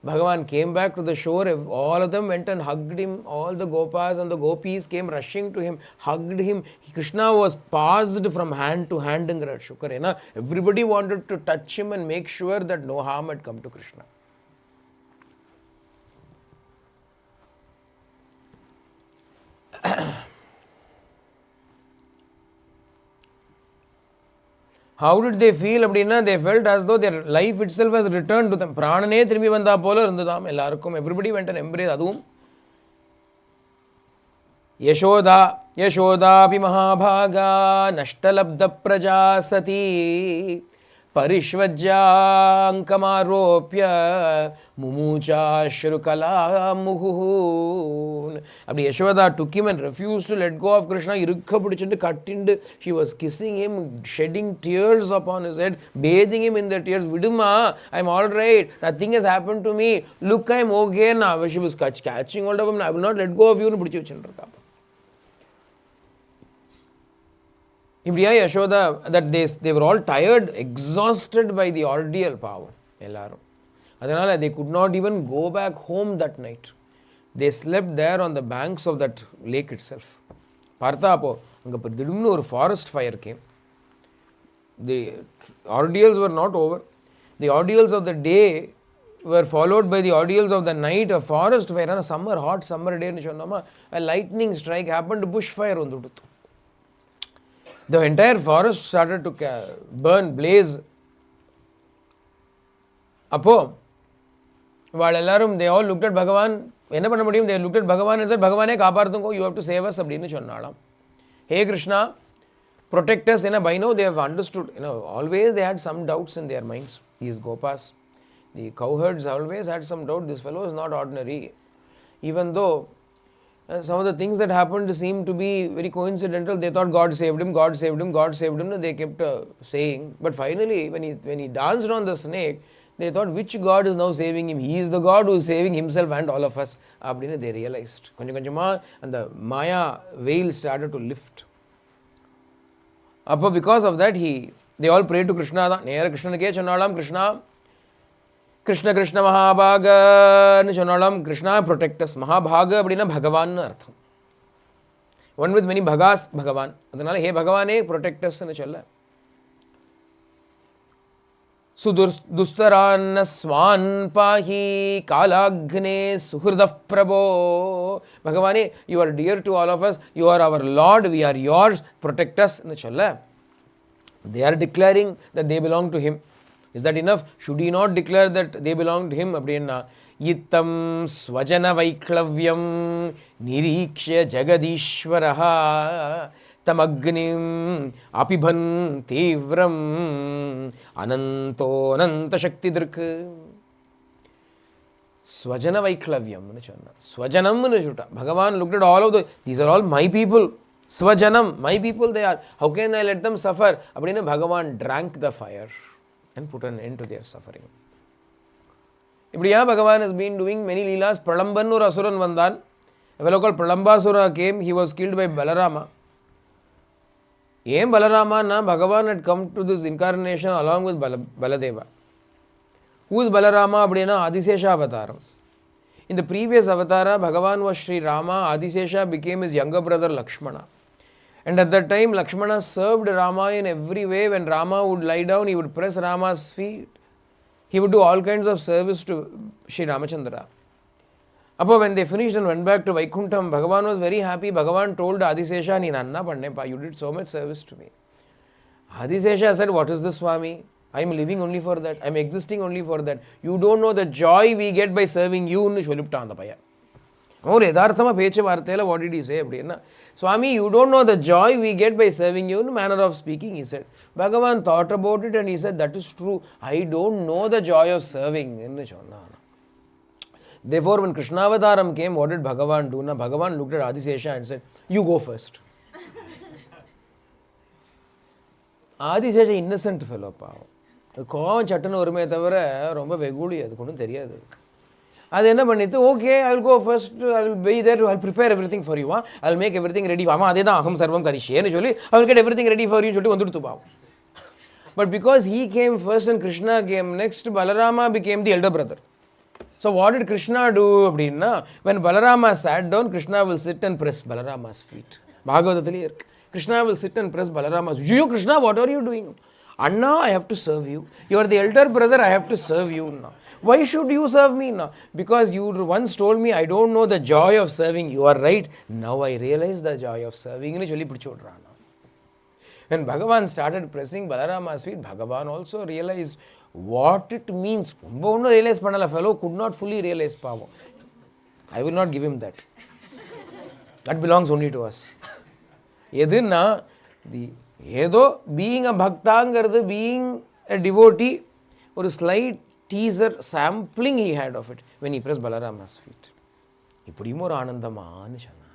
Bhagavan came back to the shore. All of them went and hugged him. All the Gopas and the Gopis came rushing to him, hugged him. Krishna was passed from hand to hand. Everybody wanted to touch him and make sure that no harm had come to Krishna. How did they feel? They felt as though their life itself has returned to them. Pranane thirumbi vanda pola irundadam ellarkum. Everybody went and embraced adum. Yashoda pi mahabhaga nashtalabdha prajasati parishvajyankamarupya mumucha shrukala muhun. Yashoda took him and refused to let go of Krishna. She was kissing him, shedding tears upon his head, bathing him in the tears. Viduma, I'm all right. Nothing has happened to me. Look, I'm okay now. She was catching hold of him. I will not let go of you. இப்படியா Yashoda, that they were all tired, exhausted by the ordeal, பாவம் எல்லாரும். அதனால் they could not even go back home that night. They slept there on the banks of that lake itself. பார்த்தா அப்போ அங்கே திடீர்னு ஒரு forest fire game. The ordeals were not over. The ordeals of the day were followed by the ordeals of the night. A forest fire, a summer, hot summer day, a lightning strike happened, bushfire வந்துடுது. The entire forest started to burn, blaze. அப்போ வாழ் எல்லாரும் they all looked at Bhagavan. என்ன பண்ண முடியும்? They looked at Bhagavan and said, பகவானே காப்பாற்றுங்கோ, you have to save us அப்படின்னு சொன்னாலாம். Hey Krishna, protect us. By now they have understood. Always they had some doubts in their minds. These Gopas, the cowherds always had some doubt. This fellow is not ordinary. Even though some of the things that happened seemed to be very coincidental, they thought God saved him, God saved him, God saved him. They kept saying. But finally, when he danced on the snake, they thought, which God is now saving him? He is the God who is saving himself and all of us. Abdina they realized. Konjama and the Maya veil started to lift. Appo because of that, they all prayed to Krishna. Nera Krishna ke chanalam, Krishna Krishna Mahabhaga nu chanalam, Krishna protect us. Mahabhaga abdina Bhagavan nu artham. One with many bhagas, Bhagavan. Adanal hey Bhagavane protect us nu challa. Sudustaran swan pahi kalagne suhridav prabho. Bhagavane, you are dear to all of us. You are our Lord. We are yours. Protect us. They are declaring that they belong to him. Is that enough? Should he not declare that they belong to him? Abdinna yittam swajana vaiklavyam nirikshya jagadishvaraha tamagnim apiban tivram ananto ananta shakti drik. Swajana vaiklavyam. Swajanam nuchuta. Bhagavan looked at all of these are all my people. Swajanam, my people they are. How can I let them suffer? Abdinna Bhagavan drank the fire and put an end to their suffering. Ibdiya Bhagavan has been doing many leelas. Pralamban or Asuran Vandan. A fellow called Pralambasura came. He was killed by Balarama. Balarama na Bhagavan had come to this incarnation along with Baladeva. Who is Balarama? Abdina Adisesha Avataram. In the previous avatara, Bhagavan was Sri Rama. Adisesha became his younger brother Lakshmana. And at that time, Lakshmana served Rama in every way. When Rama would lie down, he would press Rama's feet. He would do all kinds of service to Sri Ramachandra. Appo when they finished and went back to Vaikuntham, Bhagavan was very happy. Bhagavan told Adisesha, "Ni nanna panne pa, you did so much service to me." Adisesha said, "What is this, Swami? I am living only for that. I am existing only for that. You don't know the joy we get by serving you." What did he say? Swami, you don't know the joy we get by serving you. In manner of speaking, he said. Bhagavan thought about it and he said, that is true. I don't know the joy of serving. Therefore, when Krishnavataram came, what did Bhagavan do? Bhagavan looked at Adisesha and said, you go first. Adisesha innocent fellow. கோவம் சட்டுன்னு ஒருமே தவிர ரொம்ப வெகுளி, அதுக்கு ஒன்றும் தெரியாது. அது என்ன பண்ணிட்டு, okay I will go first, I will be there, I will prepare everything for you, I will make everything ready. ஆமாம் அதே தான் அகம் சர்வம் கரிஷ்யேன்னு சொல்லி I will get everything ready for யூன்னு சொல்லிட்டு வந்துட்டு பாவம். But because he came first and Krishna came next, Balarama became the elder brother. So what did Krishna do? Abdina, when Balarama sat down, Krishna will sit and press Balarama's feet. Bhagavata Krishna will sit and press Balarama's feet. You Krishna, what are you doing? Anna, I have to serve you. You are the elder brother, I have to serve you now. Why should you serve me now? Because you once told me I don't know the joy of serving. You are right. Now I realize the joy of serving. When Bhagavan started pressing Balarama's feet, Bhagavan also realized what it means. Fellow could not fully realize power. I will not give him that. That belongs only to us. Being a bhakta, being a devotee, or a slight teaser, sampling he had of it when he pressed Balarama's feet. Ipudimor anandamanu chana.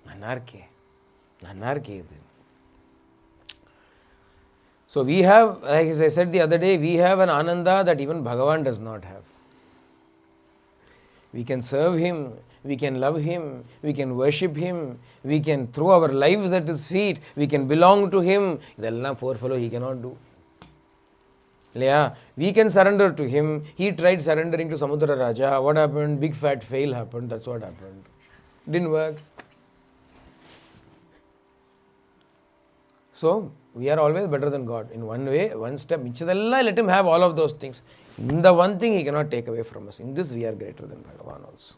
Nanarke. So we have, like as I said the other day, we have an ananda that even Bhagavan does not have. We can serve him, we can love him, we can worship him, we can throw our lives at his feet, we can belong to him. Idella poor fellow he cannot do. Yeah, we can surrender to him. He tried surrendering to Samudra Raja. What happened? Big fat fail happened. That's what happened. Didn't work. So, we are always better than God. In one way, one step. Michadalla, let him have all of those things. In the one thing he cannot take away from us. In this we are greater than Bhagavan also.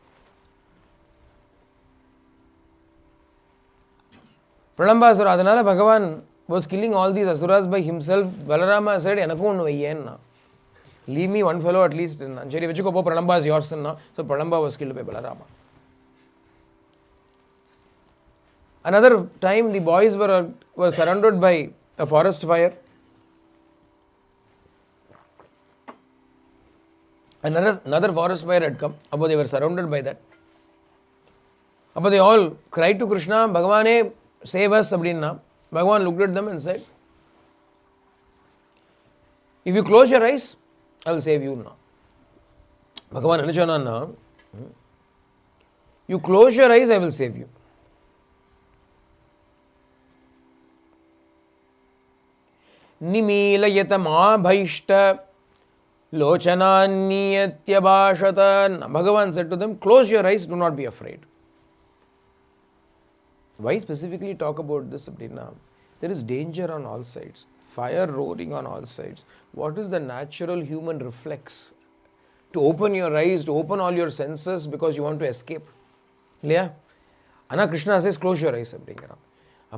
Pralambasura, adhanala Bhagavan was killing all these asuras by himself. Balarama said, Enakku onnu vayyenna. Leave me one fellow at least. Seri vechuko po, Pralamba is yours. So Pralamba was killed by Balarama. Another time the boys were surrounded by a forest fire. Another forest fire had come. Abba they were surrounded by that. Abba they all cried to Krishna, Bhagavane, save us. Abdinna. Bhagavan looked at them and said, if you close your eyes, I will save you now. Bhagavan anachana, you close your eyes, I will save you. Nimilayata bhaishta lochananniyatyabhashata. Bhagavan said to them, close your eyes, do not be afraid. Why specifically talk about this? There is danger on all sides. Fire roaring on all sides. What is the natural human reflex? To open your eyes, to open all your senses because you want to escape. Yeah? Anna Krishna says, close your eyes.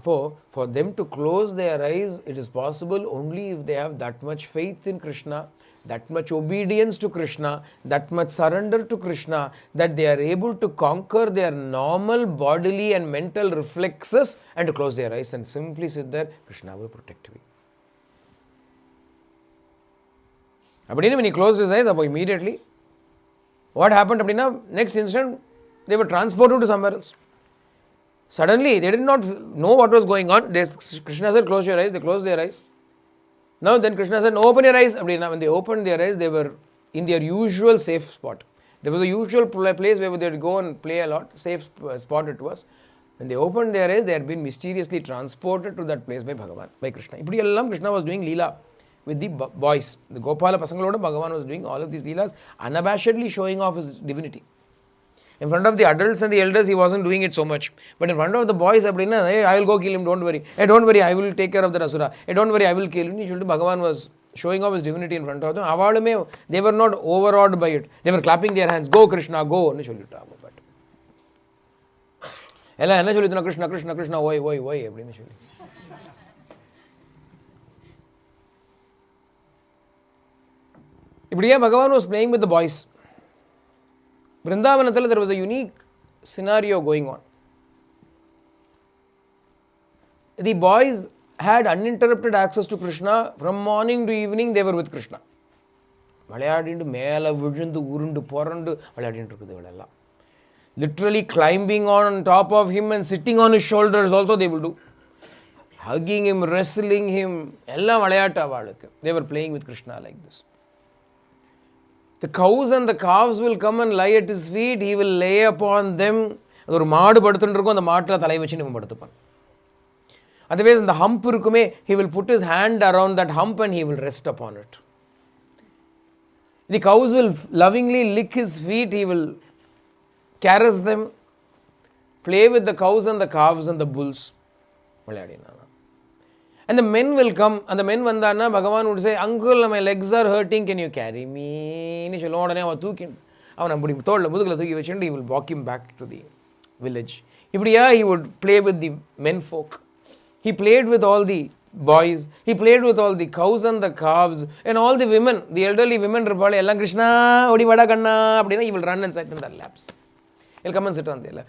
For them to close their eyes, it is possible only if they have that much faith in Krishna, that much obedience to Krishna, that much surrender to Krishna, that they are able to conquer their normal bodily and mental reflexes and to close their eyes and simply sit there. Krishna will protect me. When he closed his eyes, immediately, what happened? Next instant, they were transported to somewhere else. Suddenly, they did not know what was going on. Krishna said, close your eyes. They closed their eyes. Now then Krishna said, no, open your eyes. When they opened their eyes, they were in their usual safe spot. There was a usual place where they would go and play a lot. Safe spot it was. When they opened their eyes, they had been mysteriously transported to that place by Bhagavan, by Krishna. Krishna was doing Leela with the boys. The Gopala Pasangaloda, Bhagavan was doing all of these Leelas, unabashedly showing off his divinity. In front of the adults and the elders, he wasn't doing it so much. But in front of the boys, hey, I will go kill him, don't worry. Hey, don't worry, I will take care of the Asura. Hey, don't worry, I will kill him. Bhagavan was showing off his divinity in front of them. They were not overawed by it. They were clapping their hands. Go, Krishna, go. Krishna, Krishna, Krishna, why. Bhagavan was playing with the boys. Vrindavanathil, there was a unique scenario going on. The boys had uninterrupted access to Krishna. From morning to evening, they were with Krishna. Literally climbing on top of him and sitting on his shoulders also they will do. Hugging him, wrestling him. They were playing with Krishna like this. The cows and the calves will come and lie at his feet. He will lay upon them. Otherwise, in the hump, he will put his hand around that hump and he will rest upon it. The cows will lovingly lick his feet. He will caress them, play with the cows and the calves and the bulls. And the men will come, and the men vandana, Bhagavan would say, uncle, my legs are hurting, can you carry me? He will walk him back to the village. He would play with the men folk. He played with all the boys. He played with all the cows and the calves and all the women, the elderly women. Krishna, he will run and sit in their laps. He'll come and sit on their lap.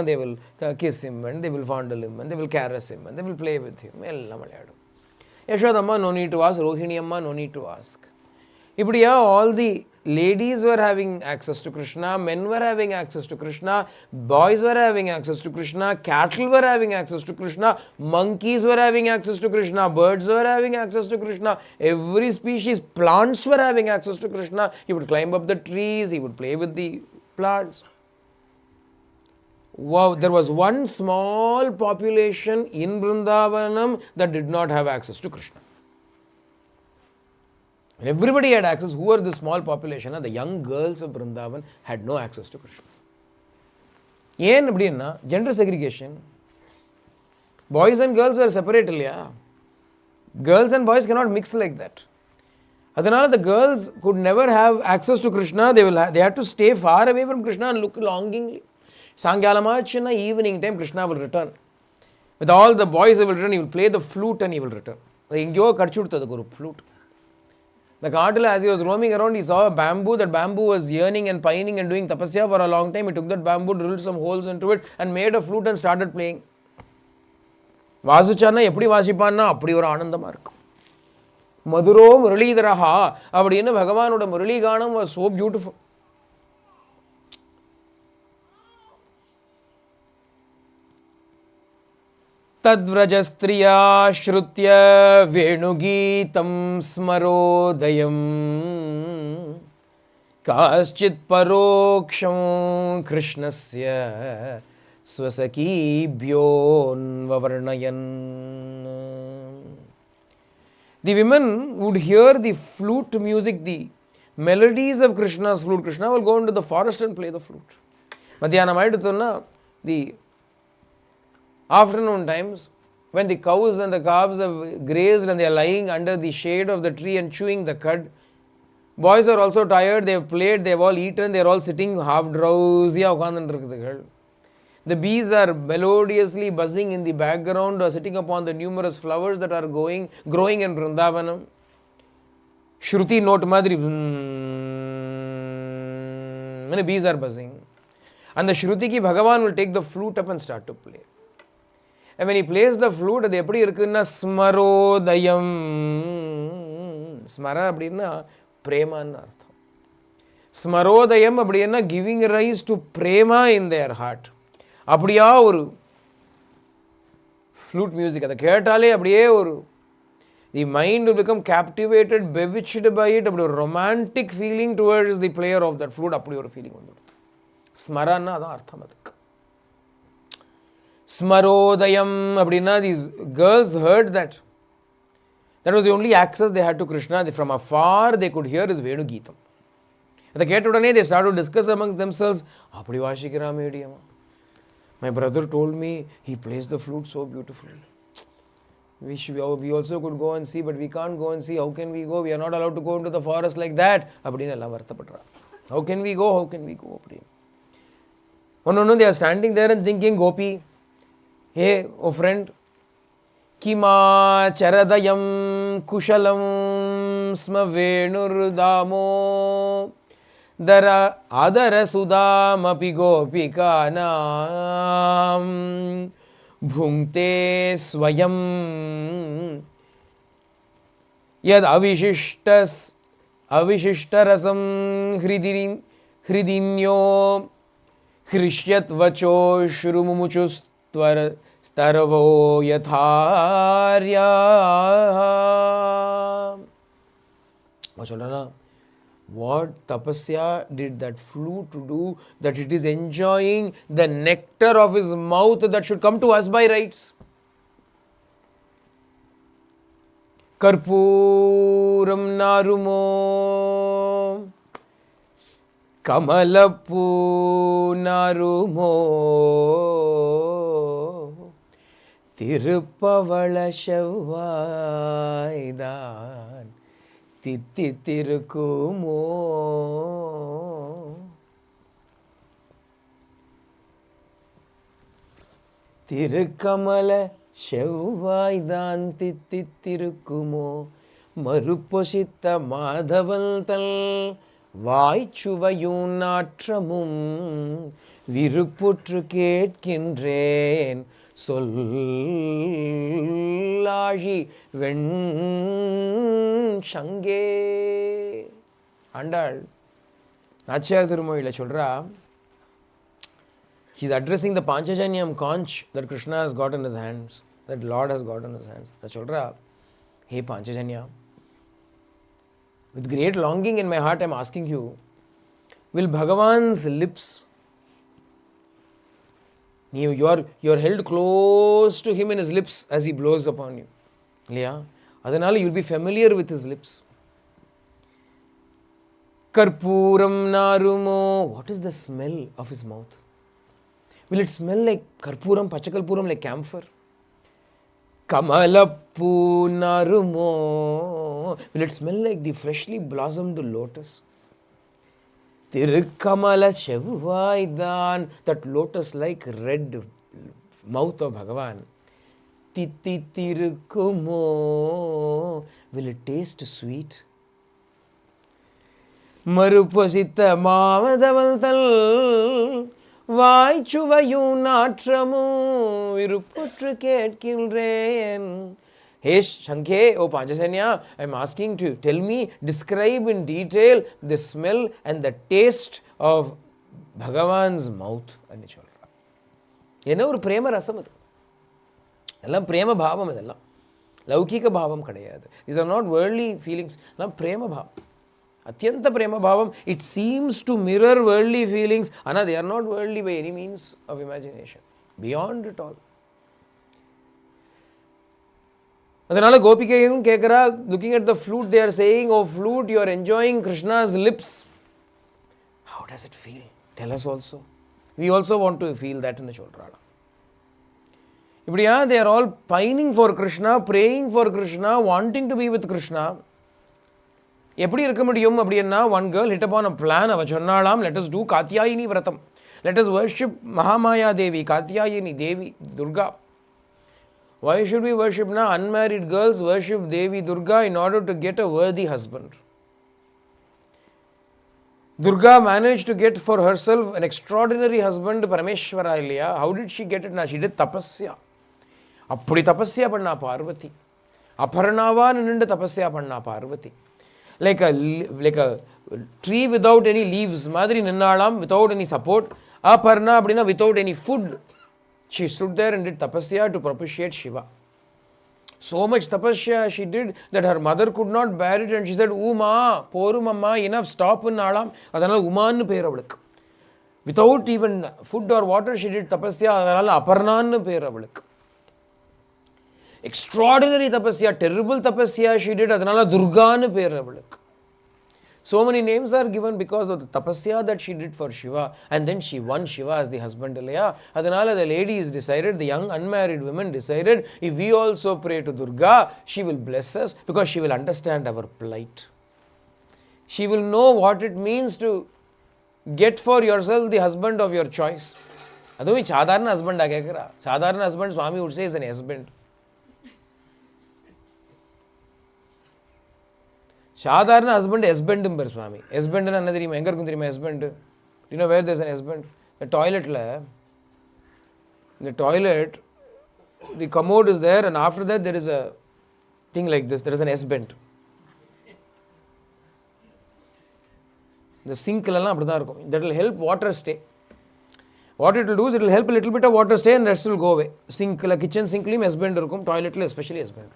They will kiss him and they will fondle him and they will caress him and they will play with him. Yashodamma, no need to ask. Rohini Amma, no need to ask. All the ladies were having access to Krishna, men were having access to Krishna, boys were having access to Krishna, cattle were having access to Krishna, monkeys were having access to Krishna, birds were having access to Krishna, every species, plants were having access to Krishna. He would climb up the trees, he would play with the plots. Wow, there was one small population in Vrindavanam that did not have access to Krishna. And everybody had access. Who were the small population? The young girls of Vrindavan had no access to Krishna. ஏன் அப்படின்னா gender segregation. Boys and girls were separate இல்லையா? Girls and boys cannot mix like that. அதனால the girls could never have access to Krishna. They had to stay far away from Krishna and look longingly. சாயங்காலமாச்சுன்னா evening time Krishna will return. With all the boys he will return, he will play the flute and he will return. எங்கேயோ கடிச்சு கொடுத்ததுக்கு ஒரு flute. The Kaatila, as he was roaming around, he saw a bamboo. That bamboo was yearning and pining and doing tapasya for a long time. He took that bamboo, drilled some holes into it and made a flute and started playing. வாசிச்சான்னா எப்படி வாசிப்பான்னா அப்படி ஒரு ஆனந்தமா இருக்கும். Maduro முரளிதரஹா அப்படின்னு பகவானோட முரளி கானம் was so beautiful. तद्व्रजस्त्रिया श्रुत्य वेणुगीतं स्मरोदयम् काश्चित् परोक्षं कृष्णस्य स्वसखीभ्योऽन्ववर्णयन्. The women would hear the flute music, the melodies of Krishna's flute. Krishna will go into the forest and play the flute. Madhyanam aidutuna, the afternoon times, when the cows and the calves have grazed and they are lying under the shade of the tree and chewing the cud, boys are also tired, they have played, they have all eaten, they are all sitting half drowsy. The bees are melodiously buzzing in the background or sitting upon the numerous flowers that are growing in Vrindavanam. Shruti note madri, many bees are buzzing. And the Shruti ki Bhagavan will take the flute up and start to play. And when he plays the flute, அது எப்படி இருக்குன்னா ஸ்மரோதயம். ஸ்மர அப்படின்னா பிரேமான்னு அர்த்தம். ஸ்மரோதயம் அப்படின்னா giving rise to prema in their heart. அப்படியா ஒரு flute music. அதை கேட்டாலே அப்படியே ஒரு the mind will become captivated, bewitched by it. அப்படி ஒரு romantic feeling towards the player of that flute. அப்படி ஒரு feeling வந்துடுது. ஸ்மரன்னா அதான் அர்த்தம் அதுக்கு. Smarodayam abdina, these girls heard that. That was the only access they had to Krishna. From afar they could hear his Venu Geetam. They started to discuss amongst themselves. My brother told me he plays the flute so beautifully. We also could go and see, but we can't go and see. How can we go? We are not allowed to go into the forest like that. How can we go? How can we go? No, they are standing there and thinking, Gopi, hey, oh friend, Kima charadayam kushalam sma venurdamo dara adara sudam api gopikanam bhungte swayam yad avishishtarasam hridinyo hrishyat vacho shrumumuchus staravo yatharya. What tapasya did that flute do that it is enjoying the nectar of his mouth that should come to us by rights? Karpuram narumo Kamalapu narumo Tirupavala Shavaidan Titi Tirukumo Tirukamala Shavaidan Titi Tirukumo Maruposita Madhavantal வாய்ச்சுவையும் நாற்றமும் விருப்புற்று கேட்கின்றேன் சொல்லாழி வெண் சங்கே. ஆண்டாள் நாச்சியார் திருமொழியில சொல்றா, he's addressing the Panchajanyam conch that Krishna has got in his hands, that Lord has got in his hands. சொல்றா, hey Panchajanya, with great longing in my heart, I am asking you, will Bhagavan's lips, you are held close to him in his lips as he blows upon you. Yeah, adanal you'll be familiar with his lips. Karpuram narumo. What is the smell of his mouth? Will it smell like karpuram, pachakalpuram, like camphor? Kamalappu narumo. Will it smell like the freshly blossomed lotus? Tirukkamala Chevvaidan, that lotus-like red mouth of Bhagavan. Titi Tirukkumo, will it taste sweet? Marupasita Mamadavantal, Vaichuvayu Natramu, Viruputru Ketkilren. Hey Shankhe, O Panchasanya, I am asking to tell me, describe in detail the smell and the taste of Bhagavan's mouth. Enna oru prema rasam adu. Ellam prema bhavam idella. Laukika bhavam kadayadu. These are not worldly feelings. Ellam prema bhavam. Atyanta prema bhavam. It seems to mirror worldly feelings. Ana, they are not worldly by any means of imagination. Beyond it all. அதனால கோபிகையும் கேட்கிறா, looking at the flute, they are saying, oh flute, you are enjoying Krishna's lips. How does it feel? Tell us also. We also want to feel that in the Cholrada. They are all pining for Krishna, praying for Krishna, wanting to be with Krishna. One girl hit upon a plan of Channalam, let us do Katyayini Vratam. Let us worship Mahamaya Devi, Katyayini Devi, Durga. Why should we worship now? Unmarried girls worship Devi Durga in order to get a worthy husband. Durga managed to get for herself an extraordinary husband, Parameshwara Ilya. How did she get it? Now she did tapasya. Appadi tapasya panna Parvati. Aparnava nindu tapasya panna Parvati. Like a tree without any leaves. Madri ninnalam, without any support. Aparna abdina, without any food. She stood there and did tapasya to propitiate Shiva. So much tapasya she did that her mother could not bear it and she said, Uma, Porumamma, enough, stop in Alam. Adanal Uman peravalik. Without even food or water, she did tapasya. Adanal Aparnan peravalik. Extraordinary tapasya, terrible tapasya she did. Adanal Durgan peravalik. So many names are given because of the tapasya that she did for Shiva, and then she won Shiva as the husband. Adanala, the ladies decided, the young unmarried women decided, if we also pray to Durga, she will bless us because she will understand our plight. She will know what it means to get for yourself the husband of your choice. Adu me sadharana husband agekara. Sadharana husband, Swami would say, is an husband. Sadharana husband, husband imbar Swami. Husband and another engar kundirima husband. Do you know where there's an husband? The toilet in the toilet, the commode is there, and after that there is a thing like this. There is an husband. The sink that will help water stay. What it will do is it will help a little bit of water stay and rest will go away. Sink, kitchen sink, husband, toilet especially husband.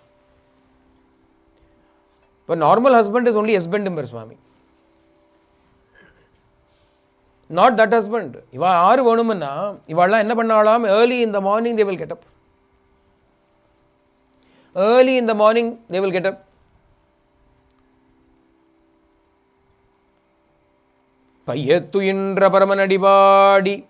But normal husband is only husband imbar Swami. Not that husband. Early in the morning they will get up. Early in the morning they will get up. Payyattu indra paramanadibadi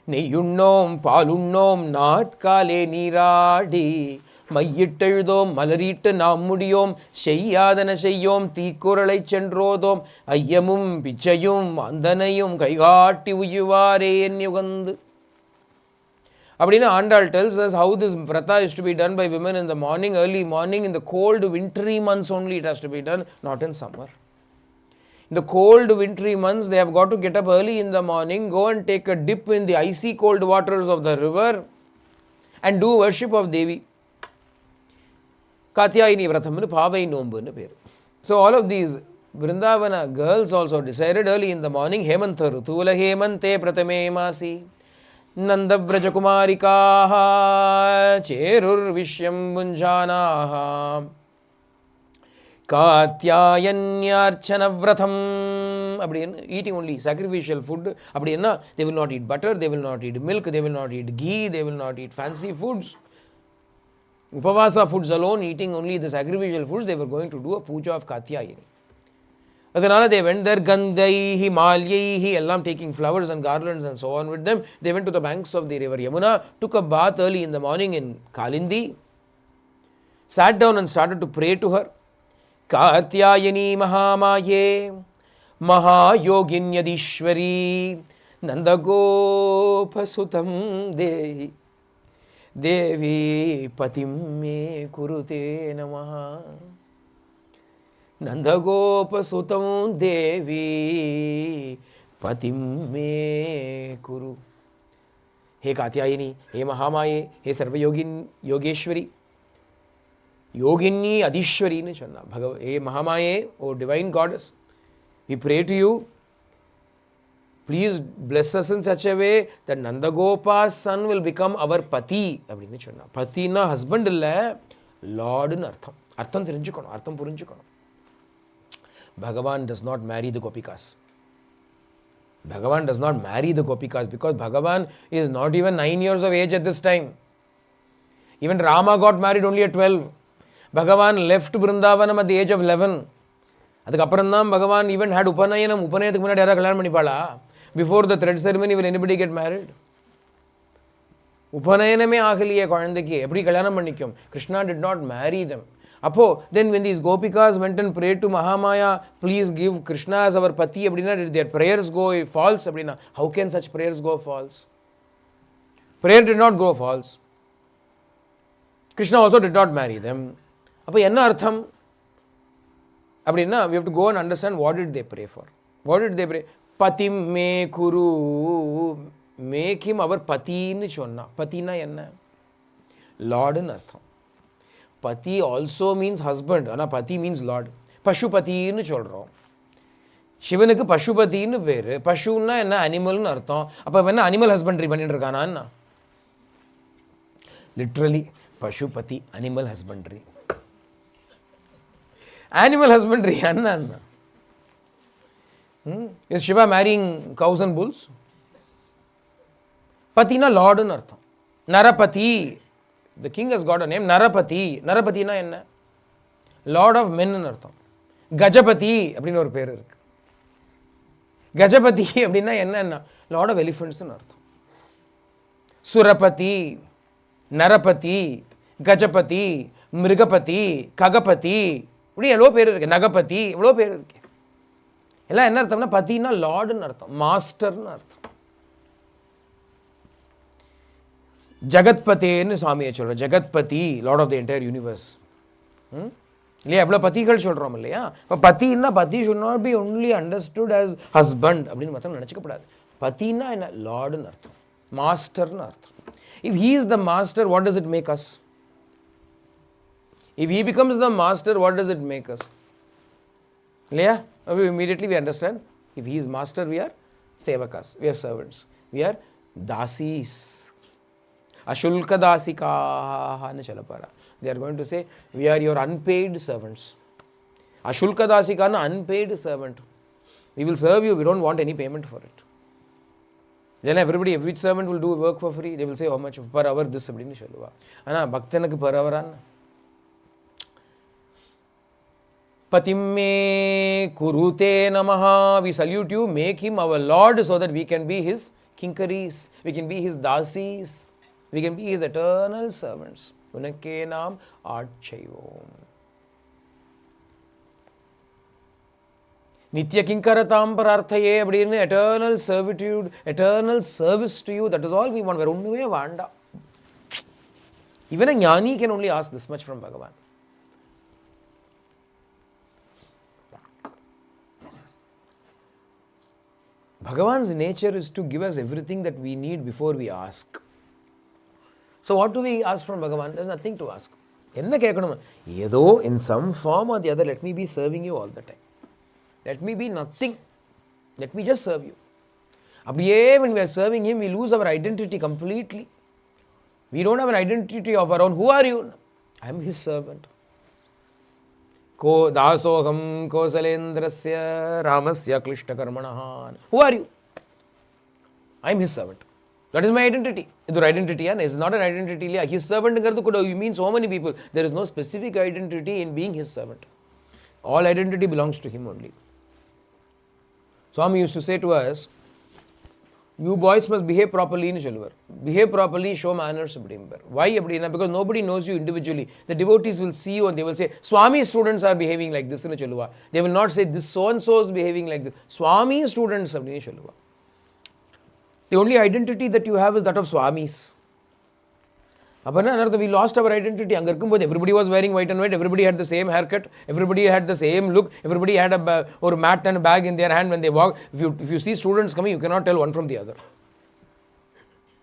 neyunnom paalunnom naatkale neeradi மையிட்டெழுதோம் மலரிட்டு நாம் முடியோம் செய்யாதன செய்யோம் தீக்குறளை சென்றோதோம் ஐயமும் பிச்சையும் அந்தனையும் கைகாட்டி உயுவாரே யுகந்து. Abdina Andal tells us how this vrata is to be done by women in the morning, early morning, in the cold wintry months only it has to be done, not in summer. In the cold wintry months they have got to get up early in the morning, go and take a dip in the icy cold waters of the river and do worship of Devi. Katyayini Vratam, Pavai Nombu. So all of these Vrindavana girls also decided early in the morning, Hemanta Rutula Hemante Pratame Masi Nanda Vrajakumarikaha Cherur Vishyam Bunjanaha Katyayanyarchana Vratam eating only sacrificial food. They will not eat butter, they will not eat milk, they will not eat ghee, they will not eat fancy foods. Upavasa foods alone, eating only the sacrificial foods, they were going to do a puja of Katyayani. Adanala they went there, Gandhaihi, Malyaihi, ellam taking flowers and garlands and so on with them. They went to the banks of the river Yamuna, took a bath early in the morning in Kalindi, sat down and started to pray to her. Katyayani Mahamaye, Mahayoginyadishwari, Nandagopasutam Dehi, Devi Patim me Kurute Namaha. Nandagopasutam Devi Patim me Kuru. He Katyayani, he Mahamaye, he Sarvayogin Yogeshwari, Yogini Adishwari ne channa. Hey Mahamaye, O divine goddess, we pray to you. Please bless us in such a way that Nandagopa's son will become our pati. Pati na husband illa, Lord in artham. Artham thirinchukono, artham purinchukono. Bhagavan does not marry the Gopikas. Bhagavan does not marry the Gopikas because Bhagavan is not even 9 years of age at this time. Even Rama got married only at 12. Bhagavan left Vrindavanam at the age of 11. Adukapparannam Bhagavan even had Upanayanam. Upanayathukku munadi yara kalyanam pannipala. Before the thread ceremony, will anybody get married? Upanayaname agaliye kuzhandukku eppadi kalyanam pannikkum. Krishna did not marry them. Then when these Gopikas went and prayed to Mahamaya, please give Krishna as our pati, did their prayers go false? How can such prayers go false? Prayer did not go false. Krishna also did not marry them. Enna artham? We have to go and understand what did they pray for. What did they pray? Patim me kuru. Make him our pati nu chonna. Pati na enna? Lord in artham. Pati also means husband. Pati means Lord. Pashupati nu solrom. Shivanukku Pashupati nu peru. Pashu na enna animal nu artham. Appa venna animal husbandry pannirukana enna? Literally Pashupati, animal husbandry. Animal husbandry enna? Is Shiva marrying cows and bulls? Pati na Lord nu artham. Narapati. The king has got a name, Narapati. Narapati na enna? Lord of men nu artham. Gajapati appadinu oru peru irukku. Gajapati appadina enna? Lord of elephants nu artham. Surapati, Narapati, Gajapati, Mrigapati, Kagapati, இப்படி எவ்வளோ பேர் இருக்கு. நகபதி இவ்வளோ பேர் இருக்கு. எல்லாம் என்ன அர்த்தம்னா பதினா லார்டுன்னு அர்த்தம், மாஸ்டர்னு அர்த்தம். ஜகத்பதேன்னு சுவாமியை சொல்கிறோம். Jagatpati, lord of the entire universe. இல்லையா? எவ்வளோ பத்திகள் சொல்கிறோம் இல்லையா? இப்போ பத்தின்னா pati should not be only understood as husband அப்படின்னு மட்டும் நினச்சிக்கப்படாது. பத்தின்னா என்ன? லார்டுன்னு அர்த்தம், மாஸ்டர்னு அர்த்தம். If he is the master, what does it make us? If he becomes the master, what does it make us? Yeah? Immediately we understand. If he is master, we are sevakas, we are servants, we are dasis. Ashulka dasikaha na chalapara. They are going to say, we are your unpaid servants. Ashulka dasika na unpaid servant. We will serve you, we don't want any payment for it. Then everybody, every servant will do work for free. They will say how much per hour this அப்படின்னு சொல்லுவா. ஆனால் பக்தனுக்கு per hour ஆன பதிம்மே குருதே நமஹா. We salute you, make him our Lord so that we can be his kinkaris, we can be his dasis, we can be his eternal servants. உனக்கே நாம் ஆட்செய்வோம். Nitya kinkaratam pararthaye அப்படின்னு eternal servitude, eternal service to you. That is all we want. வேற ஒண்ணுமே வேண்டாம். Even a ஞானி can only ask this much from Bhagavan. Bhagavan's nature is to give us everything that we need before we ask. So what do we ask from Bhagavan? There's nothing to ask. என்ன கேட்கணும்? ஏதோ in some form or the other, let me be serving you all the time. Let me be nothing. Let me just serve you. அப்படியே when we are serving him, we lose our identity completely. We don't have an identity of our own. Who are you? I am his servant. Ko dasoham kosalendrasya ramasya klishta karmanaha. Who are you? I am his servant. That is my identity. It's identity, and it's not an identity. His servant you mean so many people. There is no specific identity in being his servant. All identity belongs to him only. Swami used to say to us, you boys must behave properly in Chalvar. Behave properly, show manners. Why? Because nobody knows you individually. The devotees will see you and they will say, Swami students are behaving like this in Chalvar. They will not say, this so-and-so is behaving like this. Swami students are in Chalvar. The only identity that you have is that of Swamis. We lost our identity. Everybody was wearing white and white. Everybody had the same haircut. Everybody had the same look. Everybody had a mat and a bag in their hand when they walk. If you see students coming, you cannot tell one from the other.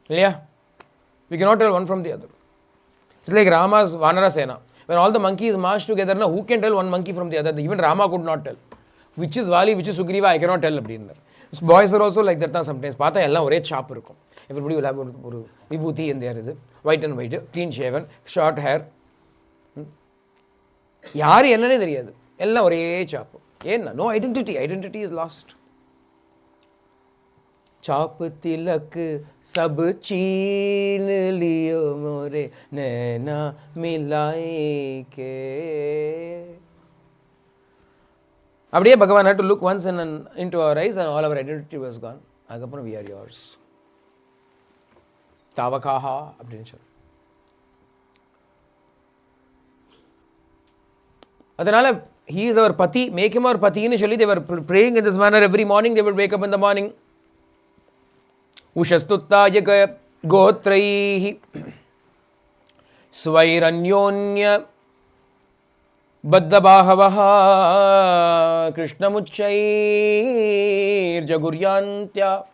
Yeah? We cannot tell one from the other. It's like Rama's Vanara Sena. When all the monkeys march together, who can tell one monkey from the other? Even Rama could not tell. Which is Vali, which is Sugriva, I cannot tell. Boys are also like that sometimes. Everybody will have a vibhuti in there. White and white, clean shaven, short hair. No identity. Identity is lost. Chap tilak sab cheen liyo more naina milai ke. Bhagavan had to look once into our eyes and all our identity was gone. Agapana, we are yours. Tavakaha. Adanala, he is our Pati. Make him our Pati. Initially, they were praying in this manner every morning. They would wake up in the morning. Ushastuttaya gotraihi svairanyonya baddabahavaha krishnamuchair jaguryantya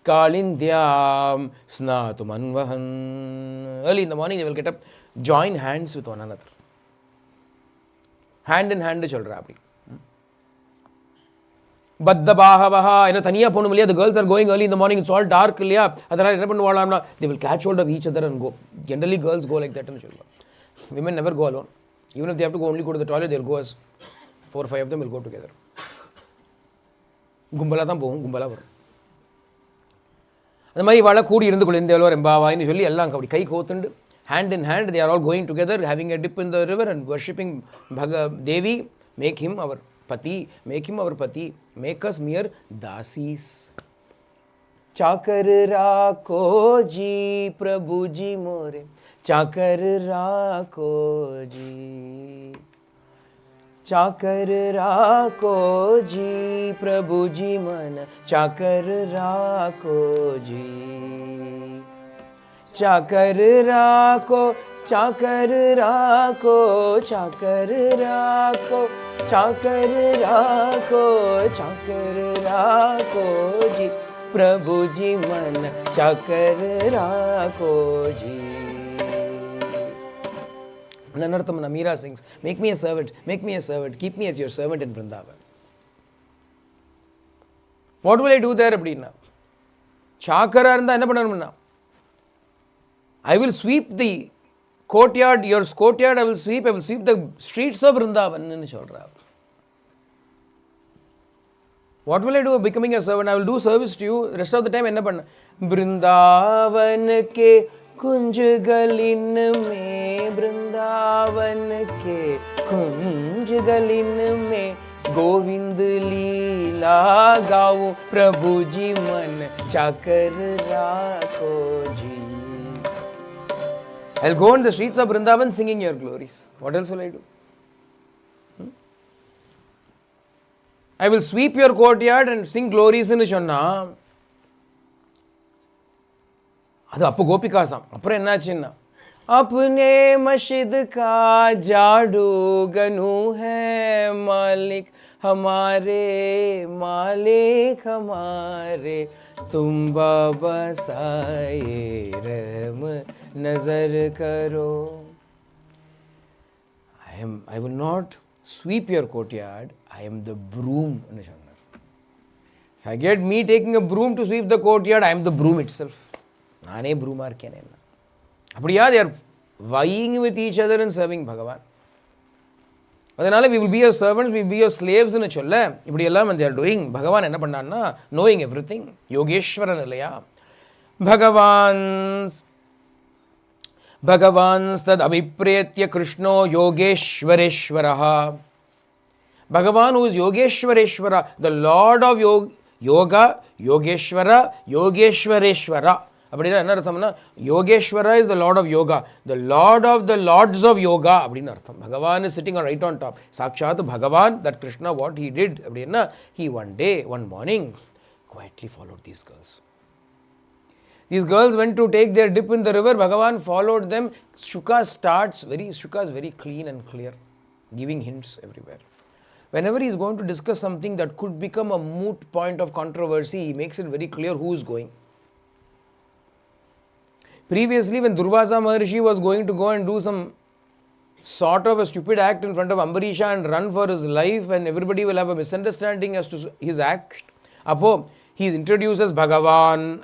kalindyam snatumanvahan. Early in the morning, they will get up, join hands with one another. Hand in hand, children. Baddabahavaha. The girls are going early in the morning, it's all dark. They will catch hold of each other and go. Generally, girls go like that. Women never go alone. Even if they have to only go to the toilet, they'll go as 4 or 5 of them will go together. Gumbala tham povum, gumbala varum. அந்த மாதிரி வாழ கூடி இருந்து குளிந்தேலோ ரெம்பாவாயின்னு சொல்லி எல்லாம் அப்படி கை கோத்துண்டு hand in hand they are all going together having a dip in the river and worshipping Devi. Make him our Pati, make him our Pati, make us mere dasis. Chakar rakho ji Prabhu ji more, chakar rakho ji, chakar rakho ji Prabhu ji mana, chakar rakho ji, chakar rakho, chakar rakho, chakar rakho, chakar rakho, chakar rakho ji Prabhu ji mana, chakar rakho ji. Nanarthamana Meera sings, make me a servant, keep me as your servant in Vrindavan. What will I do there? Chakara irundha enna pananumna? I will sweep the courtyard, your courtyard I will sweep the streets of Vrindavan. What will I do becoming a servant? I will do service to you. Rest of the time, enna panna? Vrindavan ke kunj galin mein, Vrindavan ke kunj galin mein, Govind leela gaun Prabhu ji man, chakar rakho ji. I'll go on the streets of Vrindavan singing your glories. What else will I do? I will sweep your courtyard and sing glories in Shonna. அது அப்போ கோபிகாசம். அப்புறம் என்னாச்சுன்னா अपने मस्जिद का जादू गनू है मालिक हमारे तुम बाबा साए रहम नजर करो. I will not sweep your courtyard. I am the broom. If I get me taking a broom to sweep the courtyard, I am the broom itself. Naane broom arkene. They are vying with each other and serving Bhagavan. அதனால் we will be your servants, we will be your slaves ன்னு சொல்ல இப்படியெல்லாம் when they are doing, பகவான் என்ன பண்ணான்னா knowing everything, Yogeswaran இல்லையா, பகவான்ஸ் தத் அபிப்ரேத்ய கிருஷ்ணோ யோகேஸ்வரேஸ்வரः. Bhagavan who is Yogeshwareshwara, the Lord of Yoga, Yogeshwara, Yogeshwareshwara. அப்படின்னா என்ன அர்த்தம்னா Yogeshwara is the lord of yoga, the lord of the lords of yoga அப்படின்னு அர்த்தம். Bhagavan is sitting right on top. சாட்சாத் Bhagavan, that Krishna what he did அப்படின்னா he one morning quietly followed these girls. These girls went to take their dip in the river. Bhagavan followed them. Shuka is very clean and clear, giving hints everywhere. Whenever he is going to discuss something that could become a moot point of controversy, he makes it very clear who is going. Previously, when Durvasa Maharshi was going to go and do some sort of a stupid act in front of Ambarisha and run for his life, and everybody will have a misunderstanding as to his act, Apo, he is introduced as Bhagavan,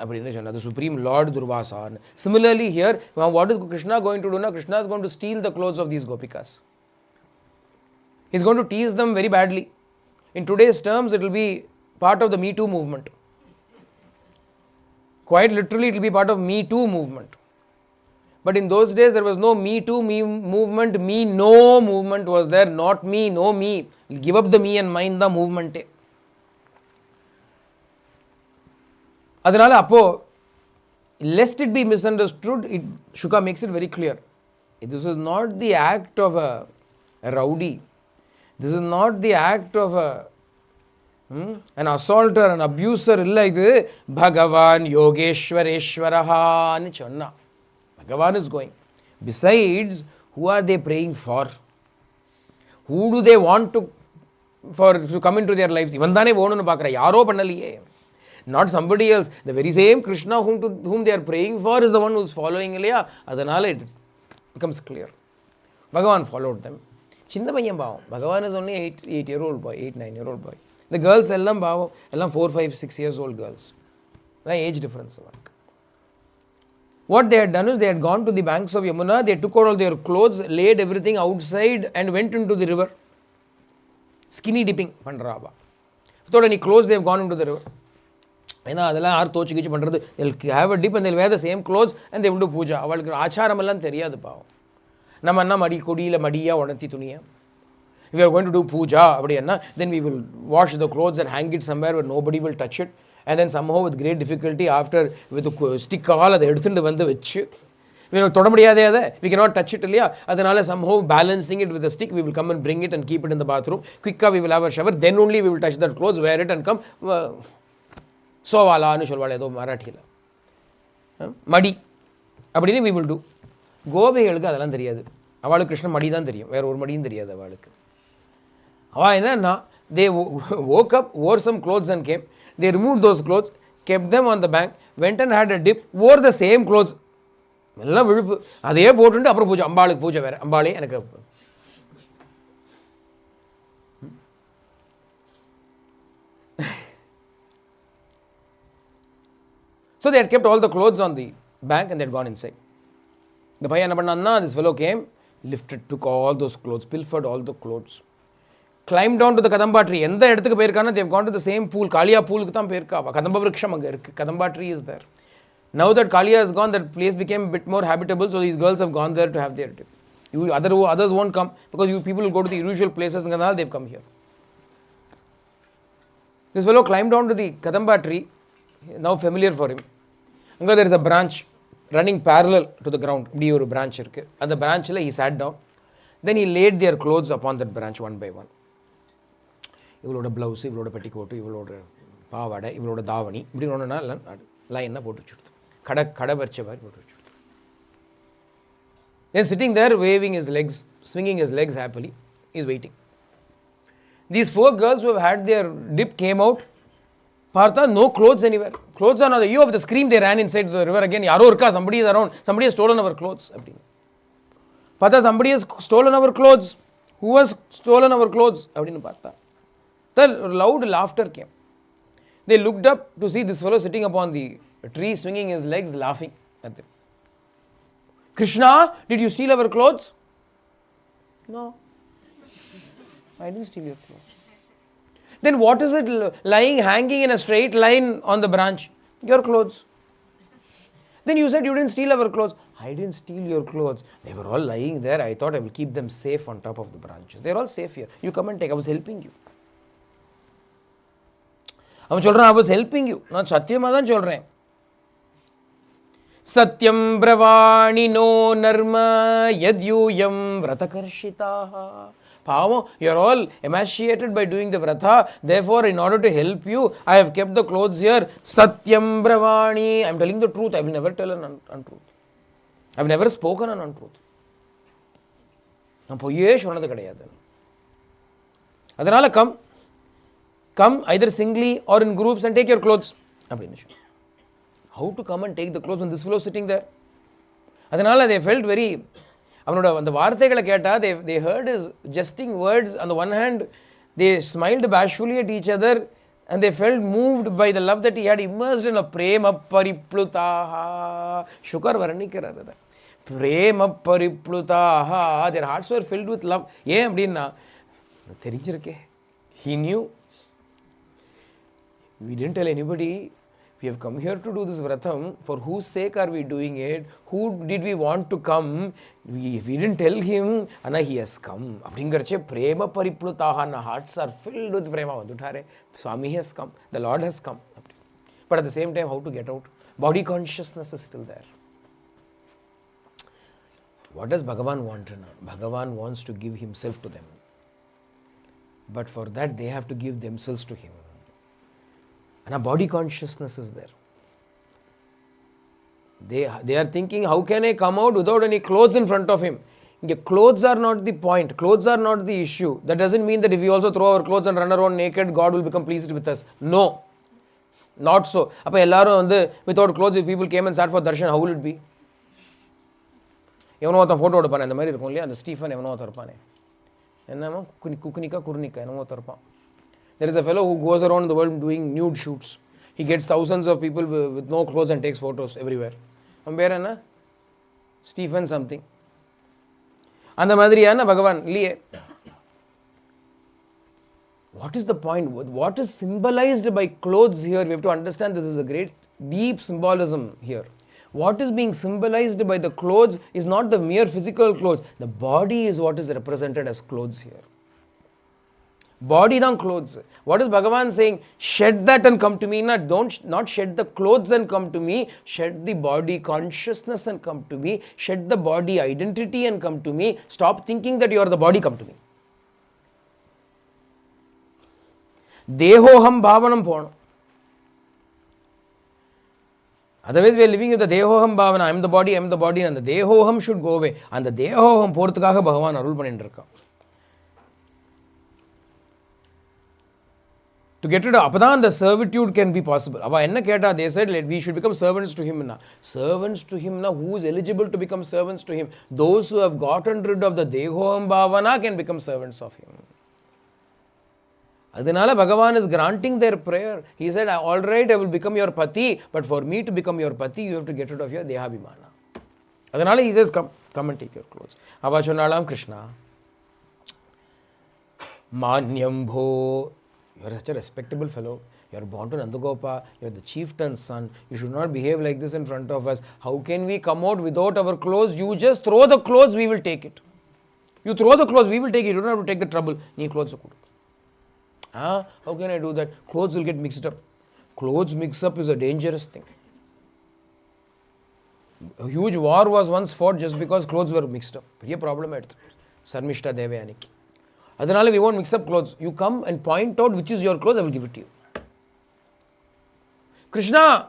the Supreme Lord Durvasa. Similarly here, what is Krishna going to do now? Krishna is going to steal the clothes of these gopikas. He is going to tease them very badly. In today's terms, it will be part of the Me Too movement. Quite literally, it will be part of Me Too movement. But in those days, there was no Me Too movement. Me No movement was there. Not me, no me. Give up the me and mind the movement. Adanala appo, lest it be misunderstood, Shuka makes it very clear. This is not the act of a rowdy. This is not the act of an assaulter, an abuser. Illa idu Bhagavan Yogeshwareshwaraha ani chonna. Bhagavan is going. Besides, who are they praying for? Who do they want to come into their lives? Ivan thane vonunu paakra, yaro pannaliye. Not somebody else. The very same Krishna whom they are praying for is the one who is following. Adanala it becomes clear. Bhagavan followed them. Chinna paiyam baavam. Bhagavan is only 8-9-year-old boy. The girls ellam baavam, ellam 4, 5, 6 years old girls. The age difference. What they had done is they had gone to the banks of Yamuna, they took out all their clothes, laid everything outside and went into the river. Skinny dipping pandrava. Without any clothes, they have gone into the river. ஏன்னா அதெல்லாம் யார் தோச்சு கீச்சு பண்ணுறது? they'll have a dip and they'll wear the same clothes and they will do puja. அவளுக்கு ஆச்சாரமெல்லாம் தெரியாது பாவம். நம்ம என்ன கொடியில் மடியா உணர்த்தி துணியா, if we are going to do puja அப்படின்னா then we will wash the clothes and hang it somewhere where nobody will touch it, and then somehow with great difficulty after with a stick all அதை எடுத்துட்டு வந்து வச்சு தொட முடியாதே அதை, we cannot touch it இல்லையா, அதனால somehow balancing it with a stick we will come and bring it and keep it in the bathroom. Quickly we will have a shower, then only we will touch that clothes, wear it and come சோவாலான்னு சொல்வாள் ஏதோ மராட்டியில், மடி அப்படின்னு we will do. கோபிகளுக்கு அதெல்லாம் தெரியாது. அவளுக்கு கிருஷ்ண மடி தான் தெரியும், வேற ஒரு மடியும் தெரியாது அவளுக்கு. அவள் என்னன்னா they woke up, wore some clothes and came. They removed those clothes, kept them on the bank, went and had a dip, wore the same clothes. எல்லாம் விழுப்பு அதையே போட்டுட்டு அப்புறம் பூஜை, அம்பாளுக்கு பூஜை வேற, அம்பாளே எனக்கு. So they had kept all the clothes on the bank and they had gone inside. The பையன் என்ன பண்ணான்னா, this fellow came, lifted, took all those clothes, pilfered all the clothes, climbed down to the kadamba tree. எந்த இடத்துக்கு போயிருக்கானா, they have gone to the same pool, காளியா பூலுக்கு தான் போயிருக்கா. கடம்ப விருட்சம் அங்கே இருக்கு, kadamba tree is there. Now that Kaliya is gone, that place became a bit more habitable, so these girls have gone there to have their dip. Others won't come because you people will go to the usual places and they have come here. This fellow climbed down to the kadamba tree, now familiar for him. There is a branch running parallel to the ground. There is a branch. At the branch, he sat down. Then he laid their clothes upon that branch one by one. Ivaloda blouse, ivaloda petticoat, ivaloda paavada, ivaloda davani. Line na potu chudtu. Kada varcha vari potu chudtu. Then sitting there, waving his legs, swinging his legs happily, he is waiting. These four girls who have had their dip came out. Partha, no clothes anywhere. Clothes are not there. You have the scream, they ran inside the river again. Yaro irka, somebody is around. Somebody has stolen our clothes. Partha, somebody has stolen our clothes. Who has stolen our clothes? Partha. The loud laughter came. They looked up to see this fellow sitting upon the tree, swinging his legs, laughing at them. Krishna, did you steal our clothes? No. I didn't steal your clothes. Then what is it hanging in a straight line on the branch? Your clothes. Then you said you didn't steal our clothes. I didn't steal your clothes. They were all lying there. I thought I will keep them safe on top of the branches. They're all safe here. You come and take. I was helping you. அவன் சொல்றான், I was helping you. நான் சத்தியமாக தான் சொல்றேன். சத்யம் பிரவாணி no நர்ம யத்யூயம் vratakarshitaah. Pavam, you are all emaciated by doing the vrata. Therefore, in order to help you, I have kept the clothes here. Satyam bravani. I am telling the truth. I will never tell an untruth. I have never spoken an untruth. நான் பொய்யே சொன்னது கிடையாது. அதனால come either singly or in groups and take your clothes. How to come and take the clothes when this fellow is sitting there? அதனால they felt very, அவனோட அந்த வார்த்தைகளை கேட்டா, they heard his jesting words. On the one hand, they smiled bashfully at each other and they felt moved by the love that he had immersed in a prema pariplutaha. Shukar varnikiraர் அதை. Prema pariplutaha. Their hearts were filled with love. ஏன் அப்படின்னா தெரிஞ்சிருக்கே. He knew. We didn't tell anybody. We have come here to do this vratam. For whose sake are we doing it? Who did we want to come? We didn't tell him. And he has come. அப்படிங்கிறச்சே prema pariplutaha. Our hearts are filled with prema. வந்துட்டாரே, Swami has come. The Lord has come. But at the same time, how to get out? Body consciousness is still there. What does Bhagavan want? Bhagavan wants to give himself to them. But for that, they have to give themselves to him. And a body consciousness is there. They are thinking, how can I come out without any clothes in front of him? Clothes are not the point. Clothes are not the issue. That doesn't mean that if we also throw our clothes and run around naked, God will become pleased with us. No. Not so. அப்போ எல்லாரும் without clothes, if people came and sat for darshan, how will it be? எவனோ ஒருத்தன் photo எடுப்பானே, அந்த மாதிரி இருக்கும் இல்லையா? அந்த Stephen எவனோ ஒருத்தர் இருப்பானே, என்னமோ குர்னிக்கா என்னமோ ஒருத்தர் இருப்பான். There is a fellow who goes around the world doing nude shoots. He gets thousands of people with no clothes and takes photos everywhere. அவன் பேர் என்ன? Stephen something. அந்த மாதிரியான பகவான் இல்லையே. What is the point? What is symbolized by clothes here? We have to understand this is a great deep symbolism here. What is being symbolized by the clothes is not the mere physical clothes. The body is what is represented as clothes here. Body than clothes. What is Bhagavan saying? Shed that and come to me. Not shed the clothes and come to me. Shed the body consciousness and come to me. Shed the body identity and come to me. Stop thinking that you are the body, come to me. Dehoham bhavanam ponam. Otherwise we are living with the dehoham bhavana. I am the body, and the dehoham should go away. And the dehoham porthukaga Bhagavan arul pannirukka. To get rid of apadan, the servitude can be possible. Ava enna keta, they said we should become servants to him. Servants to him, who is eligible to become servants to him? Those who have gotten rid of the dehoham bhavana can become servants of him. Adinala Bhagavan is granting their prayer. He said, all right, I will become your pati, but for me to become your pati, you have to get rid of your dehabhimana. Adinala he says, come and take your clothes. Ava chonalam Krishna. Manyambho. You are such a respectable fellow. You are born to Nandagopa. You are the chieftain's son. You should not behave like this in front of us. How can we come out without our clothes? You just throw the clothes, we will take it. You throw the clothes, we will take it. You don't have to take the trouble. Nee clothes are good. How can I do that? Clothes will get mixed up. Clothes mix up is a dangerous thing. A huge war was once fought just because clothes were mixed up. This problem at Sarmishta Devayaniki. அதனால we won't mix up clothes. You come and point out which is your clothes, I will give it to you. Krishna,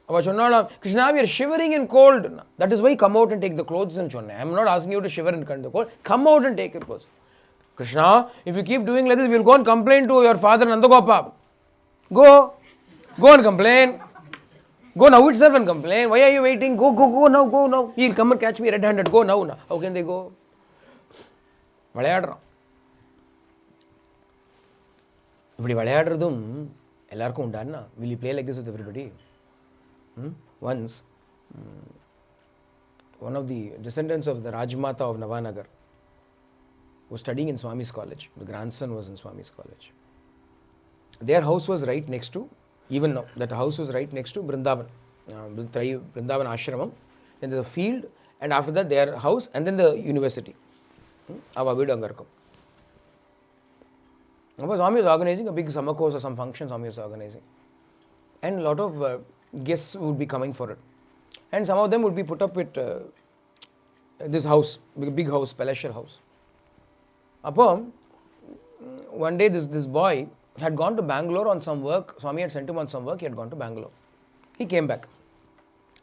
Krishna, we are shivering in cold. That is why come out and take the clothes and chonna. I am not asking you to shiver in the cold. Come out and take your clothes. Krishna, if you keep doing like this, we will go and complain to your father Nandagopa. Go and complain. Go now itself and complain. Why are you waiting? Go now. He will come and catch me red-handed. Go now. How can they go? விளையாடுறோம். இப்படி விளையாடுறதும் எல்லாருக்கும் உண்டான்னா, will you play like this with everybody? Once, one of the descendants of the Rajmata of Navanagar was studying in Swami's college. The grandson was in Swami's college. Their house was right next to, even now, that house was right next to Vrindavan, Vrindavan Ashramam. Then there's a field, and after that their house, and then the university. Ava Vidu Angarkam. Swami was organizing a big summer course or some function Swami was organizing. And a lot of guests would be coming for it. And some of them would be put up with this house, big house, palatial house. Upon one day this boy had gone to Bangalore on some work. Swami had sent him on some work. He had gone to Bangalore. He came back.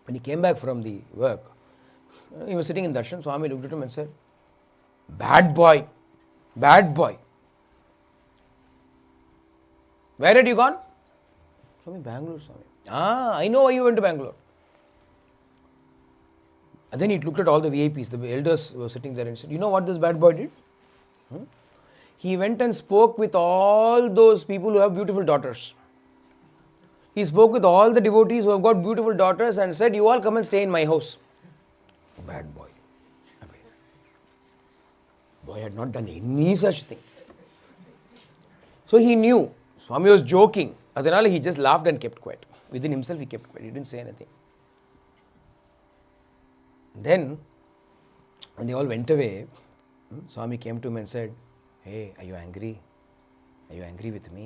When he came back from the work, he was sitting in darshan. Swami looked at him and said, "Bad boy, bad boy. Where had you gone?" Swami, Bangalore, Swami. I know why you went to Bangalore. And then he looked at all the VIPs, the elders were sitting there, and said, "You know what this bad boy did? He went and spoke with all those people who have beautiful daughters. He spoke with all the devotees who have got beautiful daughters and said, 'You all come and stay in my house.'" Bad boy. Boy had not done any such thing. So he knew Swami was joking. Adanala, he just laughed and kept quiet. Within himself, he kept quiet. He didn't say anything. Then, when they all went away, Swami came to him and said, "Hey, are you angry? Are you angry with me?"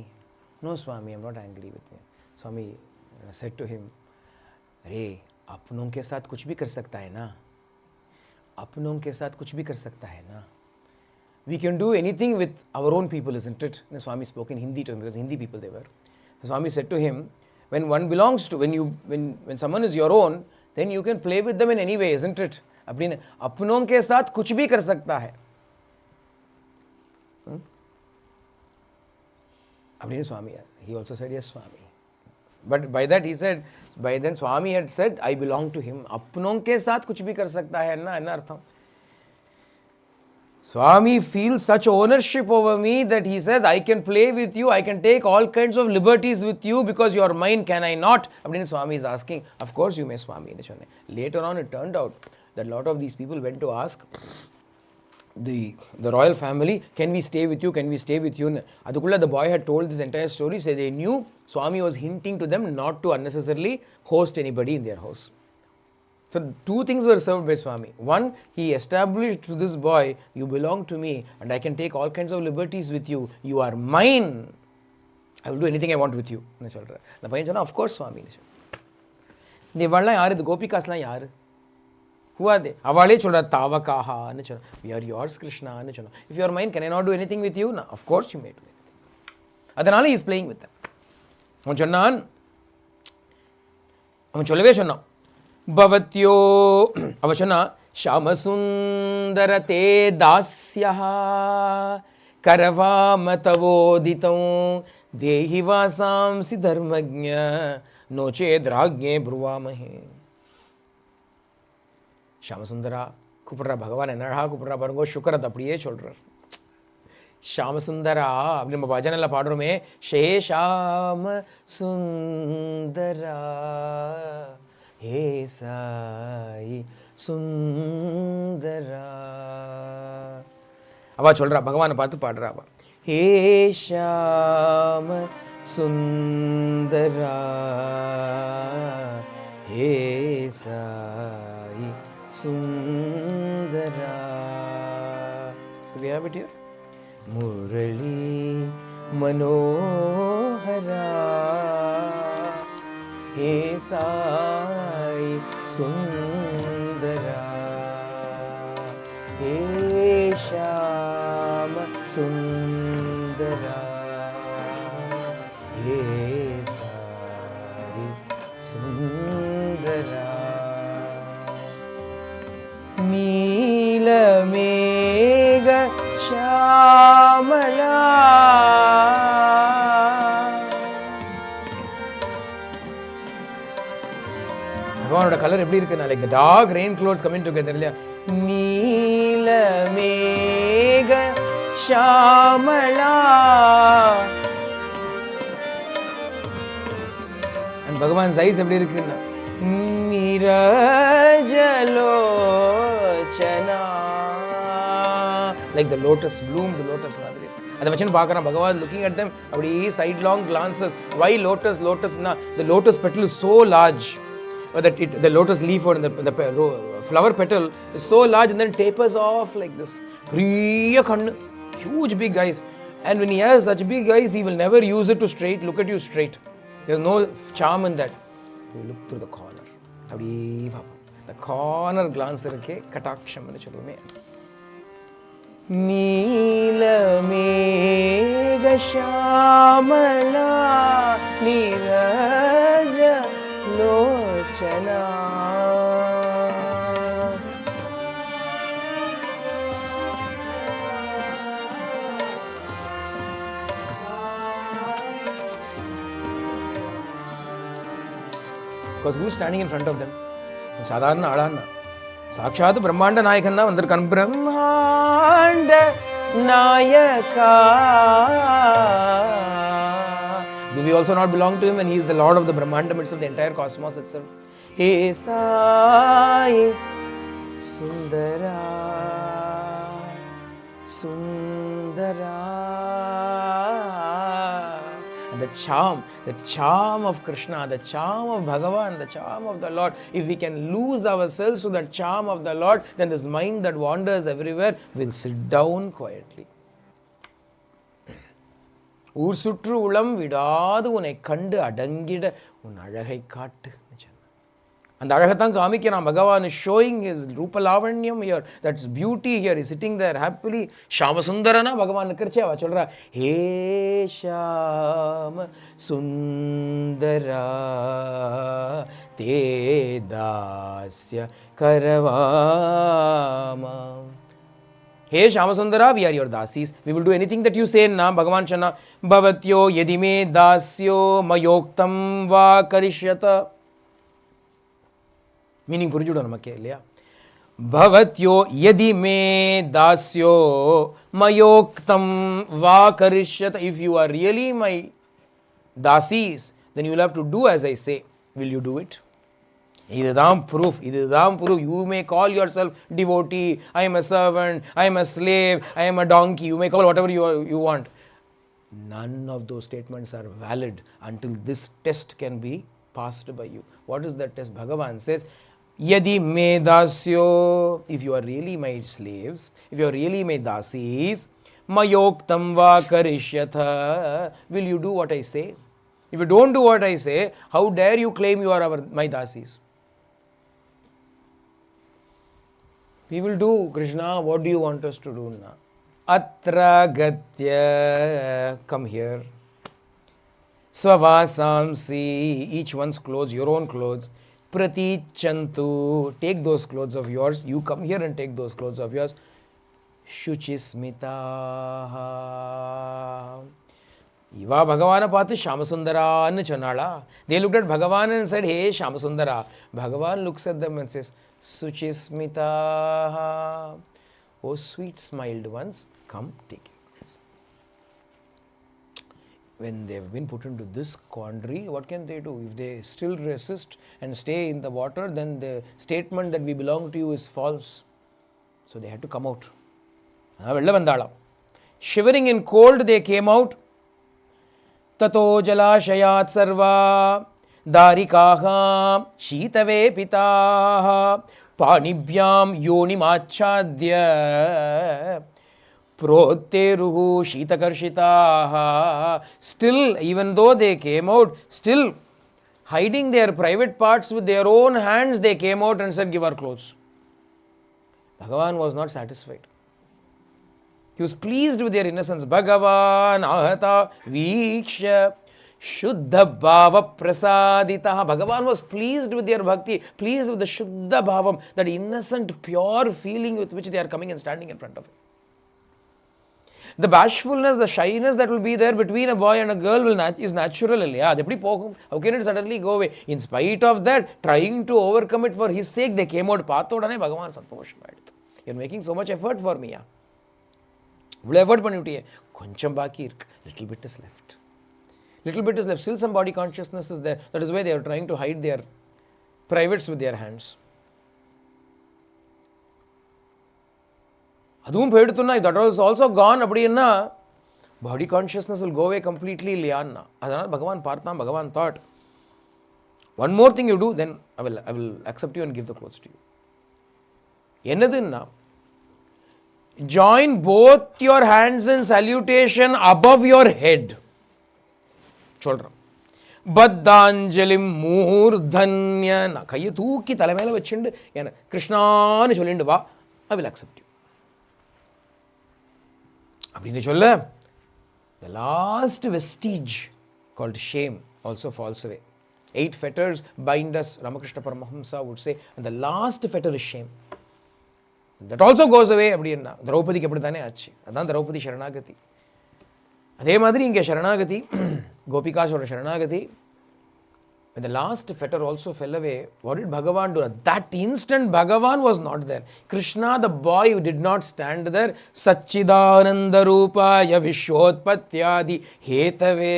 "No, Swami, I'm not angry with me." Swami said to him, "अरे, अपनों के साथ कुछ भी कर सकता है ना? अपनों के साथ कुछ भी कर सकता है ना? We can do anything with our own people, isn't it?" And Swami spoke in Hindi to him, because Hindi people they were. Swami said to him, when one belongs to, when someone is your own, then you can play with them in any way, isn't it? अपनों के साथ कुछ भी कर सकता है. Swami, he also said, "Yes, Swami." But by that he said, by then Swami had said, "I belong to him." अपनों के साथ कुछ भी कर सकता है ना, अर्थम. Swami feels such ownership over me that he says, "I can play with you, I can take all kinds of liberties with you because you are mine, can I not?" Swami is asking, "Of course you may, Swami." Later on it turned out that a lot of these people went to ask the royal family, "Can we stay with you? Can we stay with you?" Adukulla, the boy had told this entire story, so they knew Swami was hinting to them not to unnecessarily host anybody in their house. So two things were served by Swami. One, he established to this boy, "You belong to me and I can take all kinds of liberties with you. You are mine. I will do anything I want with you." The boy said, "Of course, Swami." The Gopikas yaar. Who are they? Avale choda tavakaha. "We are yours, Krishna." "If you are mine, can I not do anything with you?" "No, of course you may do anything." Adanala he is playing with them. भवत्यो अवचन Shyamsundar ते दास्यः करवामतवोदितं देहि वासांसि धर्मज्ञ no चेद्राज्ञे ब्रुवामहे. श्यामसुंदरा கூப்பிடுற பகவான் என்னடா கூப்பிடுறா பாருங்க, சுக்கரத்தை அப்படியே சொல்றார். ஷாமசுந்தரா அப்படி நம்ம பஜனையில் பாடுறோமே, ஷேஷாம சுந்தரா ஹே சாயி சுந்தரா. அவ சொல்றா, பகவானை பார்த்து பாடுறா அவ. ஹே ஷாம சுந்தரா ஹே Sai Sundara. We have it here. मुरली मनोहरा हे साई सुंदरा हे श्याम सुंदरा हे साई सुंदरा. नीलमेघ श्यामला பகவானோட கலர் எப்படி இருக்கு, like dark rain clouds coming together இல்லையா. நீலமேக ஷாமலா. and பகவான் சைஸ் எப்படி இருக்குன்னா நீரஜலோச்சனா like the lotus, bloomed lotus madri. And the Bhagavan looking at them, sidelong glances. Why lotus? The lotus petal is so large, that the lotus leaf or the flower petal is so large and then tapers off like this. Huge big eyes. And when he has such big eyes, he will never use it to look at you straight. There's no charm in that. You look through the corner. The corner glance kataksham nu chollume. Neela megha shamala niraja lochana. Because who's standing in front of them? Sadharana Adana. Sakshat Brahmanda Nayakanna Vandarkan Brahmanda Nayaka. Do we also not belong to him when he is the Lord of the Brahmanda midst of the entire cosmos itself? He Sai Sundara Sundara. The charm of Krishna, the charm of Bhagavan, the charm of the Lord. If we can lose ourselves to that charm of the Lord, then this mind that wanders everywhere will sit down quietly. Oor sutru ulam vidadu unai kandu adangida un alagai kaattu. And the Arahatang Kamikyanam, Bhagavan is showing his Rupa Lavanyam here, that's beauty here. He's sitting there happily. Shama Sundarana, Bhagavan Kirchava Cholra. He Shama Sundara Te Dasya Karavama. Hey Shamasundara, we are your dasis. We will do anything that you say na Bhagavan Chana. Bhavatyo yedime dasyo mayoktam va karishyata. Meaning Purujuda namakke illaya. Bhavatyo yadi me dasyo mayoktam va karishyata. If you are really my dasis, then you will have to do as I say. Will you do it? Idam proof. You may call yourself devotee. I am a servant. I am a slave. I am a donkey. You may call whatever you want. None of those statements are valid until this test can be passed by you. What is that test? Bhagavan says, Yadi me dasyo, if you are really my slaves, if you are really my dasis, mayoktam va karishyatha, will you do what I say? If you don't do what I say, how dare you claim you are my dasis? We will do, Krishna, what do you want us to do now? Atra gatya, come here. Swavasamsi, each one's clothes, your own clothes. Pratichantu, take those clothes of yours. You come here and take those clothes of yours. Shuchismita. Iva Bhagavana Pati Shamasundara annu chonala. They looked at Bhagavan and said, Hey Shamasundara. Bhagavan looks at them and says, Suchismita. Oh sweet smiled ones, come take it. When they have been put into this quandary, what can they do? If they still resist and stay in the water, then the statement that we belong to you is false. So they had to come out. Shivering in cold, they came out. Tato jalashayat sarva darikaha shitave pitaha panibhyam yonimachadya Proteruhu Shitakarshitaha. Still, even though they came out, still hiding their private parts with their own hands, they came out and said, Give our clothes. Bhagavan was not satisfied. He was pleased with their innocence. Bhagavan ahata viksha Shuddha Bhava Prasaditaha. Bhagavan was pleased with their bhakti, pleased with the Shuddha Bhavam, that innocent, pure feeling with which they are coming and standing in front of him. The bashfulness, the shyness that will be there between a boy and a girl is natural. How can it suddenly go away? In spite of that, trying to overcome it for his sake, they came out. You're making so much effort for me. Little bit is left. Little bit is left. Still some body consciousness is there. That is why they are trying to hide their privates with their hands. அதுவும் போயிடுத்துன்னா that was also gone அப்படின்னா body consciousness will go away completely இல்லையான்னா. அதனால் பகவான் பார்த்தான், பகவான் thought, one more thing you do, then I will accept you and give the clothes to you. என்னதுன்னா, join both your hands in salutation above your head. சொல்கிறேன், பத்தாஞ்சலிம் மூர்தன்யனா, கையை தூக்கி தலைமையில வச்சுண்டு என்ன கிருஷ்ணான்னு சொல்லிட்டு வா, I will accept you அப்படின்னு சொல்ல, the last vestige called shame also falls away. 8 fetters bind us, Ramakrishna Paramahamsa would say, and the last fetter is shame. That also goes away அப்படின்னா. திரௌபதிக்கு அப்படி தானே ஆச்சு. அதான் திரௌபதி சரணாகதி. அதே மாதிரி இங்கே சரணாகதி, கோபிகாசோட சரணாகதி. When the last fetter also fell away, what did Bhagavan do? At that instant, Bhagavan was not there. Krishna, the boy who did not stand there, Satchidananda Rupaya Vishwotpatyadi Hetave.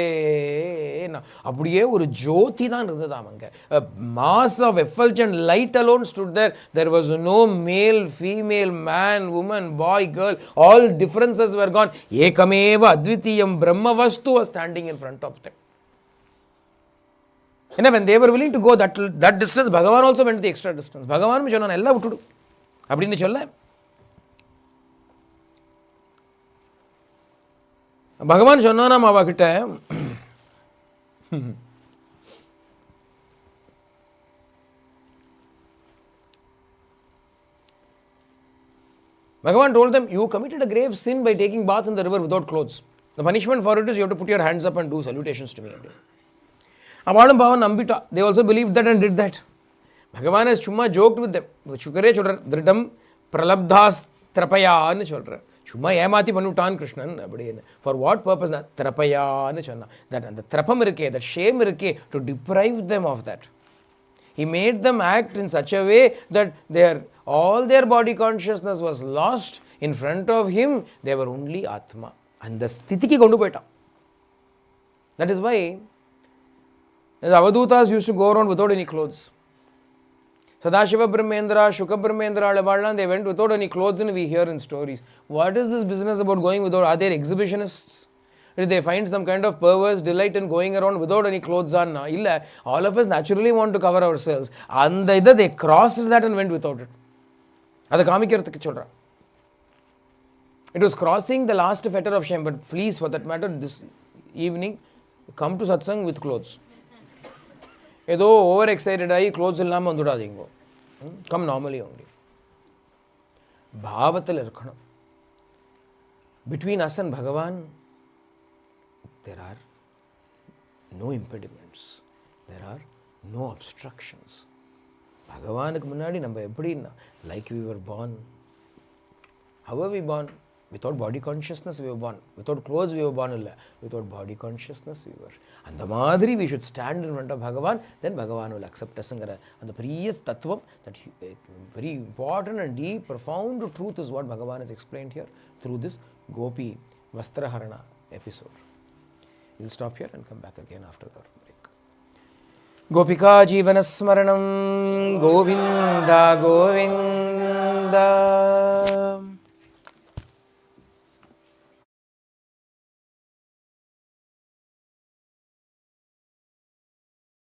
அப்படியே ஒரு ஜோதி தான் இருந்ததாம் அங்க. A mass of effulgent light alone stood there. There was no male, female, man, woman, boy, girl. All differences were gone. Ekameva Advitiyam Brahmavastu was standing in front of them. When they were willing to go that distance, Bhagavan also went the extra distance. Bhagavan சொன்னான் எல்லாம் விட்டுடு அப்படின்னு சொல்ல, பகவான் சொன்னானாம் அவகிட்ட, Bhagavan told them, you committed a grave sin by taking bath in the river without clothes. The punishment for it is you have to put your hands up and do salutations to me. அவளும் பாவம் நம்பிட்டா. They also believed that and did that. Bhagavan has சும்மா joked with them. சுக்கரே சொல்கிறார், திருடம் பிரலப்தாஸ் திரப்பயான்னு சொல்கிறார். சும்மா ஏமாத்தி பண்ணிவிட்டான் கிருஷ்ணன் அப்படின்னு. For what purpose? திரப்பயான்னு சொன்னான். That அந்த திரப்பம் இருக்கே, that shame இருக்கே, to deprive them of that. He made them act in such a way that all their body consciousness was lost. In front of him, they were only Atma. அந்த ஸ்திதிக்கு கொண்டு போயிட்டான். That is why the Avadutas used to go around without any clothes. Sadashiva Brahmendra, Shuka Brahmendra, they went without any clothes, and we hear in stories. What is this business about going without? Are they exhibitionists? Did they find some kind of perverse delight in going around without any clothes on? Illa, all of us naturally want to cover ourselves. And they crossed that and went without it. That's காமிக்கிறதுக்கு சொல்றேன். It was crossing the last fetter of shame. But please, for that matter, this evening, come to satsang with clothes. ஏதோ over excited ஆகி clothes இல்லாமல் வந்துடாதீங்க. Come normally only. பாவத்தில் இருக்கணும். Between us and Bhagavan, there are no impediments. There are no obstructions. பகவானுக்கு முன்னாடி நம்ம எப்படின்னா, like we were born. How were we born? Without body consciousness we were born. Without clothes we were born illa. Without body consciousness we were. And the madri we should stand in front of Bhagavan, then Bhagavan will accept us. And the priya tattvam, that very important and deep, profound truth is what Bhagavan has explained here through this Gopi Vastraharana episode. We'll stop here and come back again after the break. Gopika Jeevana Smaranam Govinda Govinda.